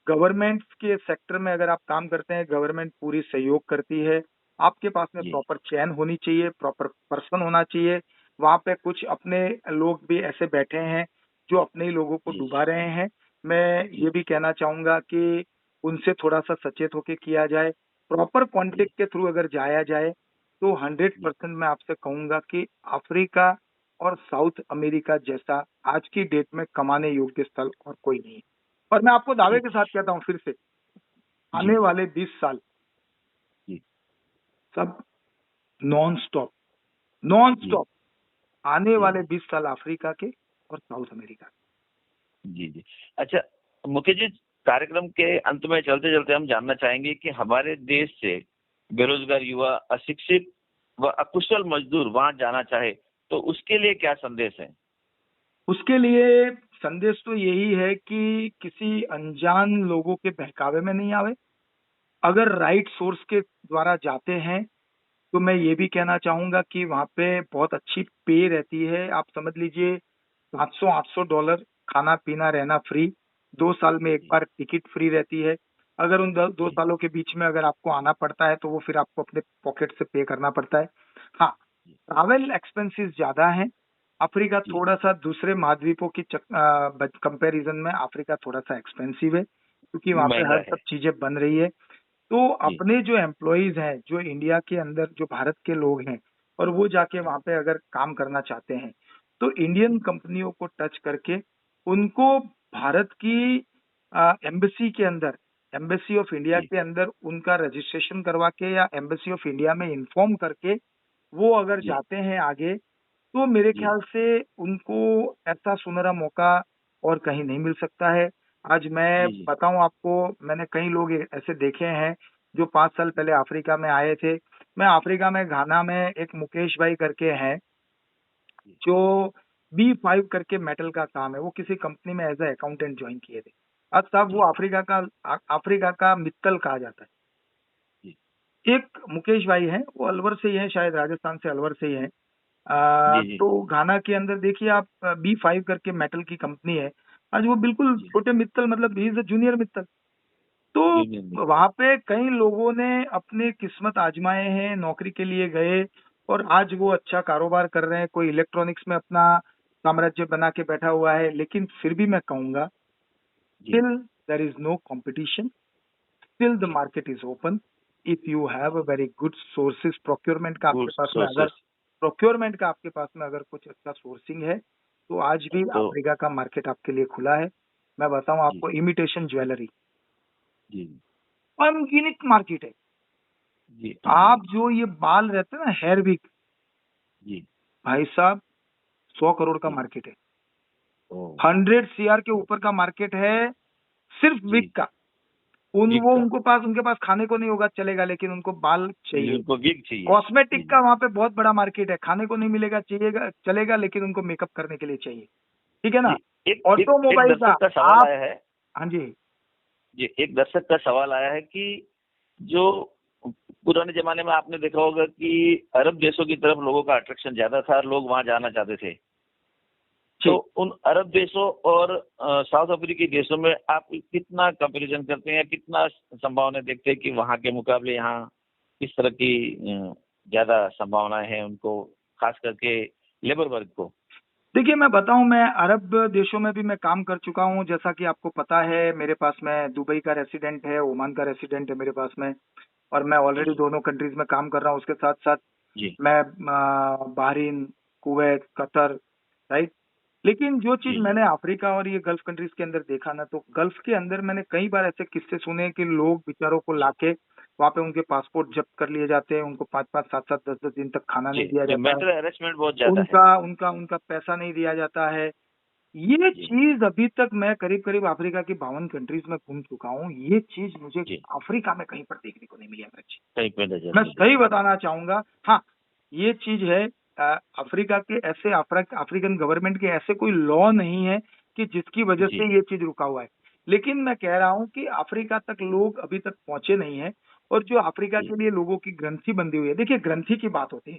गवर्नमेंट के सेक्टर में अगर आप काम करते हैं, गवर्नमेंट पूरी सहयोग करती है। आपके पास में जी प्रॉपर चैन होनी चाहिए, प्रॉपर पर्सन होना चाहिए। वहाँ पे कुछ अपने लोग भी ऐसे बैठे हैं जो अपने ही लोगों को जी डुबा रहे हैं। मैं जी ये भी कहना चाहूंगा कि उनसे थोड़ा सा सचेत होके किया जाए। प्रॉपर जी कॉन्टेक्ट के थ्रू अगर जाया जाए तो जी 100% मैं आपसे कहूंगा कि अफ्रीका और साउथ अमेरिका जैसा आज की डेट में कमाने योग्य स्थल और कोई नहीं है। और मैं आपको दावे जी के साथ कहता हूँ फिर से, जी आने वाले 20 साल जी सब नॉन स्टॉप, नॉन जी स्टॉप आने जी वाले 20 साल अफ्रीका के और साउथ अमेरिका के। जी जी। अच्छा मुकेश जी, कार्यक्रम के अंत में चलते चलते हम जानना चाहेंगे कि हमारे देश से बेरोजगार युवा, अशिक्षित व अकुशल मजदूर वहां जाना चाहे तो उसके लिए क्या संदेश है? उसके लिए संदेश तो यही है कि किसी अनजान लोगों के बहकावे में नहीं आवे। अगर राइट सोर्स के द्वारा जाते हैं तो मैं ये भी कहना चाहूंगा कि वहाँ पे बहुत अच्छी पे रहती है। आप समझ लीजिए 700-800 डॉलर, खाना पीना रहना फ्री, 2 साल में जी एक जी बार टिकट फ्री रहती है। अगर उन दो जी सालों के बीच में अगर आपको आना पड़ता है तो वो फिर आपको अपने पॉकेट से पे करना पड़ता है। हाँ, जी ट्रैवल एक्सपेंसेस ज्यादा हैं। अफ्रीका जी थोड़ा सा दूसरे महाद्वीपों की कंपैरिजन में अफ्रीका थोड़ा सा एक्सपेंसिव है क्योंकि वहाँ पे महंगा हर सब है। चीजें बन रही है। तो जी अपने जो एम्प्लॉयज हैं, जो इंडिया के अंदर जो भारत के लोग हैं और वो जाके जी वहां पे अगर काम करना चाहते हैं तो इंडियन जी कंपनियों को टच करके उनको भारत की एम्बेसी के अंदर, एम्बेसी ऑफ इंडिया जी के अंदर उनका रजिस्ट्रेशन करवा के या एम्बेसी ऑफ इंडिया में इन्फॉर्म करके वो अगर जी जाते हैं आगे तो मेरे जी ख्याल से उनको ऐसा सुनहरा मौका और कहीं नहीं मिल सकता है। आज मैं जी जी बताऊं आपको, मैंने कई लोग ऐसे देखे हैं जो 5 साल पहले अफ्रीका में आए थे। मैं अफ्रीका में घाना में एक मुकेश भाई करके हैं जी जो B5 करके मेटल का काम है, वो किसी कंपनी में एज ए अकाउंटेंट ज्वाइन किए थे। अब साहब वो जी अफ्रीका का मित्तल कहा जाता जी है। एक मुकेश भाई हैं, वो अलवर से ही हैं, शायद राजस्थान से अलवर से ही हैं। जी जी तो घाना के अंदर देखिए आप, B5 करके मेटल की कंपनी है। आज वो बिल्कुल जी छोटे मित्तल, मतलब he is a junior Mittal. Union तो मिनिस्टर। वहां पे कई लोगों ने अपने किस्मत आजमाए हैं, नौकरी के लिए गए और आज वो अच्छा कारोबार कर रहे हैं। कोई इलेक्ट्रॉनिक्स में अपना साम्राज्य बना के बैठा हुआ है। लेकिन फिर भी मैं कहूंगा जी still there is no competition, still the जी market is open. If you have a very good sources, procurement का आपके गुड पास में अगर सोर्सेस। प्रोक्योरमेंट का आपके पास में अगर कुछ अच्छा सोर्सिंग है तो आज भी तो अफ्रीका का मार्केट आपके लिए खुला है। मैं बताऊं जी आपको, इमिटेशन ज्वेलरी जी अनगिनत मार्केट है। जी आप अनगिनत। जो ये बाल रहते हैं ना, हेयर विक, जी भाई साहब 100 करोड़ का जी मार्केट है। ओ 100 CR के ऊपर का मार्केट है सिर्फ जी विक का। उन गिग वो का। उनके पास खाने को नहीं होगा चलेगा, लेकिन उनको बाल चाहिए। उनको गिग चाहिए। जी कॉस्मेटिक जी का वहां पे बहुत बड़ा मार्केट है, खाने को नहीं मिलेगा चाहिएगा चलेगा, लेकिन उनको मेकअप करने के लिए चाहिए। ठीक है जी ना। एक ऑटोमोबाइल का दर्शक का सवाल आप, आया है। हाँ जी, जी एक दर्शक का सवाल आया है कि जो पुराने जमाने में आपने देखा होगा कि अरब देशों की तरफ लोगों का अट्रैक्शन ज्यादा था, लोग वहां जाना चाहते थे। तो जी। उन अरब देशों और साउथ अफ्रीकी देशों में आप कितना कंपैरिजन करते हैं, कितना संभावना देखते हैं कि वहां के मुकाबले यहाँ किस तरह की ज्यादा संभावनाएं हैं उनको, खास करके लेबर वर्ग को? देखिए मैं बताऊं, मैं अरब देशों में भी मैं काम कर चुका हूं। जैसा कि आपको पता है, मेरे पास में दुबई का रेसिडेंट है, ओमान का रेसिडेंट है मेरे पास में, और मैं जी ऑलरेडी जी दोनों कंट्रीज में काम कर रहा हूं। उसके साथ साथ जी मैं बहरीन, कुवैत, कतर, राइट। लेकिन जो चीज जी जी मैंने अफ्रीका और ये गल्फ कंट्रीज के अंदर देखा ना, तो गल्फ के अंदर मैंने कई बार ऐसे किस्से सुने कि लोग बेचारों को जी लाके वहां पे उनके पासपोर्ट जब्त कर लिए जाते हैं, उनको 5-5, 7-7, 10-10 दिन तक खाना जी नहीं दिया जी जाता है, मेंटल हैरेसमेंट बहुत ज्यादा है। उनका उनका उनका पैसा नहीं दिया जाता है। ये जी चीज अभी तक मैं करीब करीब अफ्रीका की 52 कंट्रीज में घूम चुका हूँ। ये चीज मुझे जी अफ्रीका में कहीं पर देखने को नहीं मिली अमृत जी। कहीं पे नजर मैं नहीं सही देखी। बताना चाहूंगा। हाँ, ये चीज है, अफ्रीका के ऐसे अफ्रीकन गवर्नमेंट के ऐसे कोई लॉ नहीं है कि जिसकी वजह जी से ये चीज रुका हुआ है। लेकिन मैं कह रहा हूँ कि अफ्रीका तक लोग अभी तक पहुंचे नहीं है। और जो अफ्रीका जी के लिए लोगों की ग्रंथि बंधी हुई है, देखिए ग्रंथि की बात होती है।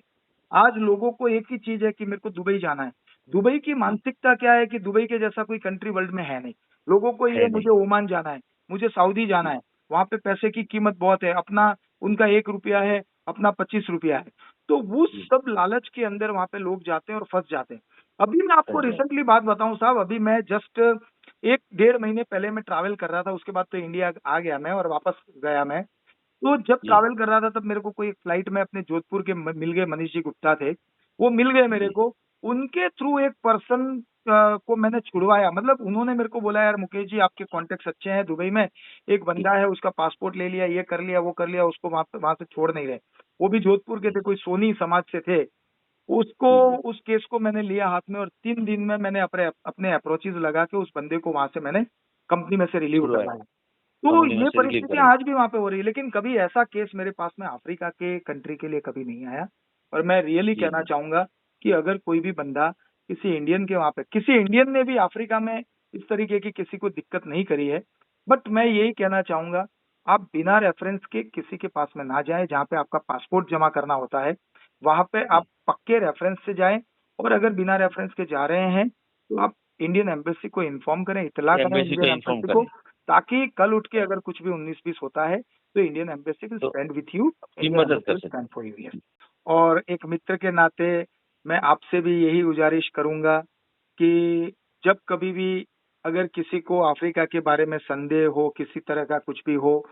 आज लोगों को एक ही चीज है कि मेरे को दुबई जाना है। दुबई की मानसिकता क्या है कि दुबई के जैसा कोई कंट्री वर्ल्ड में है नहीं। लोगों को ये है नहीं। मुझे ओमान जाना है, मुझे सऊदी जाना है, वहां पे पैसे की कीमत बहुत है, अपना उनका 1 रुपया है, अपना 25 रुपया है। तो वो सब लालच के अंदर वहां पे लोग जाते हैं और फंस जाते हैं। अभी मैं आपको फंस जाते हैं। रिसेंटली बात बताऊं साहब, अभी मैं जस्ट 1 डेढ़ महीने पहले मैं ट्रैवल कर रहा था, उसके बाद तो इंडिया आ गया मैं और वापस गया मैं। तो जब जी। ट्रैवल कर रहा था तब मेरे को कोई एक फ्लाइट में अपने जोधपुर के मिल गए, मनीष जी गुप्ता थे, वो मिल गए मेरे जी। को। उनके थ्रू एक पर्सन को मैंने छुड़वाया, मतलब उन्होंने मेरे को बोला यार मुकेश जी आपके कॉन्टेक्ट अच्छे हैं दुबई में, एक बंदा है उसका पासपोर्ट ले लिया, ये कर लिया वो कर लिया, उसको वहां से छोड़ नहीं रहे। वो भी जोधपुर के थे, कोई सोनी समाज से थे। उसको जी। उस केस को मैंने लिया हाथ में और 3 दिन में मैंने अपने अप्रोचेज लगा के उस बंदे को वहां से मैंने कंपनी में से रिलीव छुड़वाया। करवाया। तो कंपनी में ये से रिलीव परिस्थितियां करेंगे। आज भी वहां पे हो रही है, लेकिन कभी ऐसा केस मेरे पास में अफ्रीका के कंट्री के लिए कभी नहीं आया। और मैं रियली जी। कहना चाहूंगा कि अगर कोई भी बंदा किसी इंडियन के वहां पे, किसी इंडियन ने भी अफ्रीका में इस तरीके की किसी को दिक्कत नहीं करी है, बट मैं यही कहना चाहूंगा आप बिना रेफरेंस के किसी के पास में ना जाएं। जहाँ पे आपका पासपोर्ट जमा करना होता है वहां पे आप पक्के रेफरेंस से जाएं, और अगर बिना रेफरेंस के जा रहे हैं तो आप इंडियन एम्बेसी को इन्फॉर्म करें, इतला करें एम्बेसी को इंडियन इन्फॉर्म एम्बेसी को, करें ताकि कल उठ के अगर कुछ भी 19-20 होता है तो इंडियन एम्बेसी विल तो स्टैंड विथ यू, आपकी इंडियन मदद एम्बेसी कर विल सकते स्टैंड फॉर यू। यस। और एक मित्र के नाते मैं आपसे भी यही गुजारिश करूंगा कि जब कभी भी अगर किसी को अफ्रीका के बारे में संदेह हो, किसी तरह का कुछ भी हो,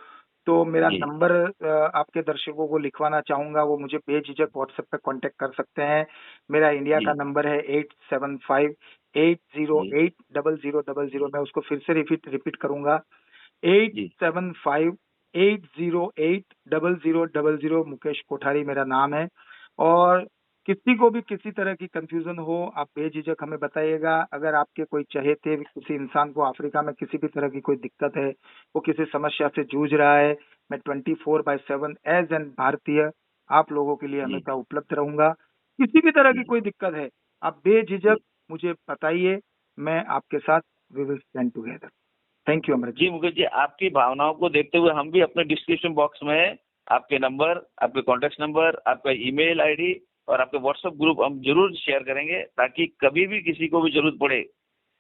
तो मेरा जी। नंबर आपके दर्शकों को लिखवाना चाहूंगा, वो मुझे बेझिझक व्हाट्सएप पे कांटेक्ट कर सकते हैं। मेरा इंडिया का जी। नंबर है 8758080000। मैं उसको फिर से रिपीट करूंगा, जी। 8758080000। मुकेश कोठारी मेरा नाम है। और किसी को भी किसी तरह की कंफ्यूजन हो आप बेझिझक हमें बताइएगा। अगर आपके कोई चहेते किसी इंसान को अफ्रीका में किसी भी तरह की कोई दिक्कत है, वो किसी समस्या से जूझ रहा है, मैं 24/7 एज एन भारतीय आप लोगों के लिए जी। हमेशा उपलब्ध रहूंगा। किसी भी तरह की जी। कोई दिक्कत है आप बेझिझक मुझे बताइए, मैं आपके साथ we will stand together. Thank you Amrit ji Mukesh ji, आपकी भावनाओं को देखते हुए हम भी अपने डिस्क्रिप्शन बॉक्स में आपके नंबर, आपके कॉन्टेक्ट नंबर, आपका ईमेल आईडी और आपके व्हाट्सएप ग्रुप हम जरूर शेयर करेंगे, ताकि कभी भी किसी को भी जरूरत पड़े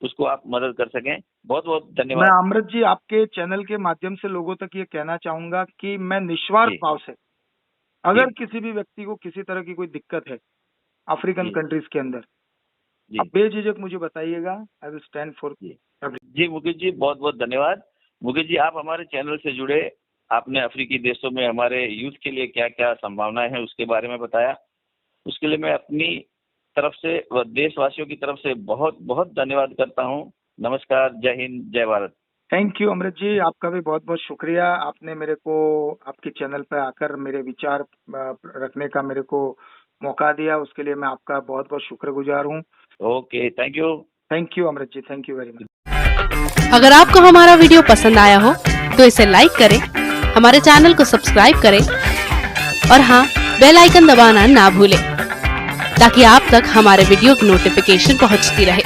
उसको आप मदद कर सकें। बहुत बहुत मैं धन्यवाद। अमृत जी आपके चैनल के माध्यम से लोगों तक ये कहना चाहूंगा कि मैं निस्वार्थ जी। भाव से, अगर जी। किसी भी व्यक्ति को किसी तरह की कोई दिक्कत है अफ्रीकन जी। कंट्रीज के अंदर, जी। आप बेझिझक मुझे बताइएगा, आई विल स्टैंड फॉर जी। एवरी। जी मुकेश जी, बहुत बहुत धन्यवाद। मुकेश जी, आप हमारे चैनल से जुड़े, आपने अफ्रीकी देशों में हमारे यूथ के लिए क्या क्या संभावनाएं हैं उसके बारे में बताया, उसके लिए मैं अपनी तरफ से व देशवासियों की तरफ से बहुत बहुत धन्यवाद करता हूँ। नमस्कार, जय हिंद, जय भारत। थैंक यू अमृत जी, आपका भी बहुत बहुत शुक्रिया। आपने मेरे को आपके चैनल पर आकर मेरे विचार रखने का मेरे को मौका दिया, उसके लिए मैं आपका बहुत बहुत शुक्रगुजार हूँ। Okay, thank you. Thank you Amrit ji, thank you very much. अगर आपको हमारा वीडियो पसंद आया हो तो इसे लाइक करें, हमारे चैनल को सब्सक्राइब करें और हाँ, बेल आइकन दबाना ना भूलें, ताकि आप तक हमारे वीडियो की नोटिफिकेशन पहुंचती रहे।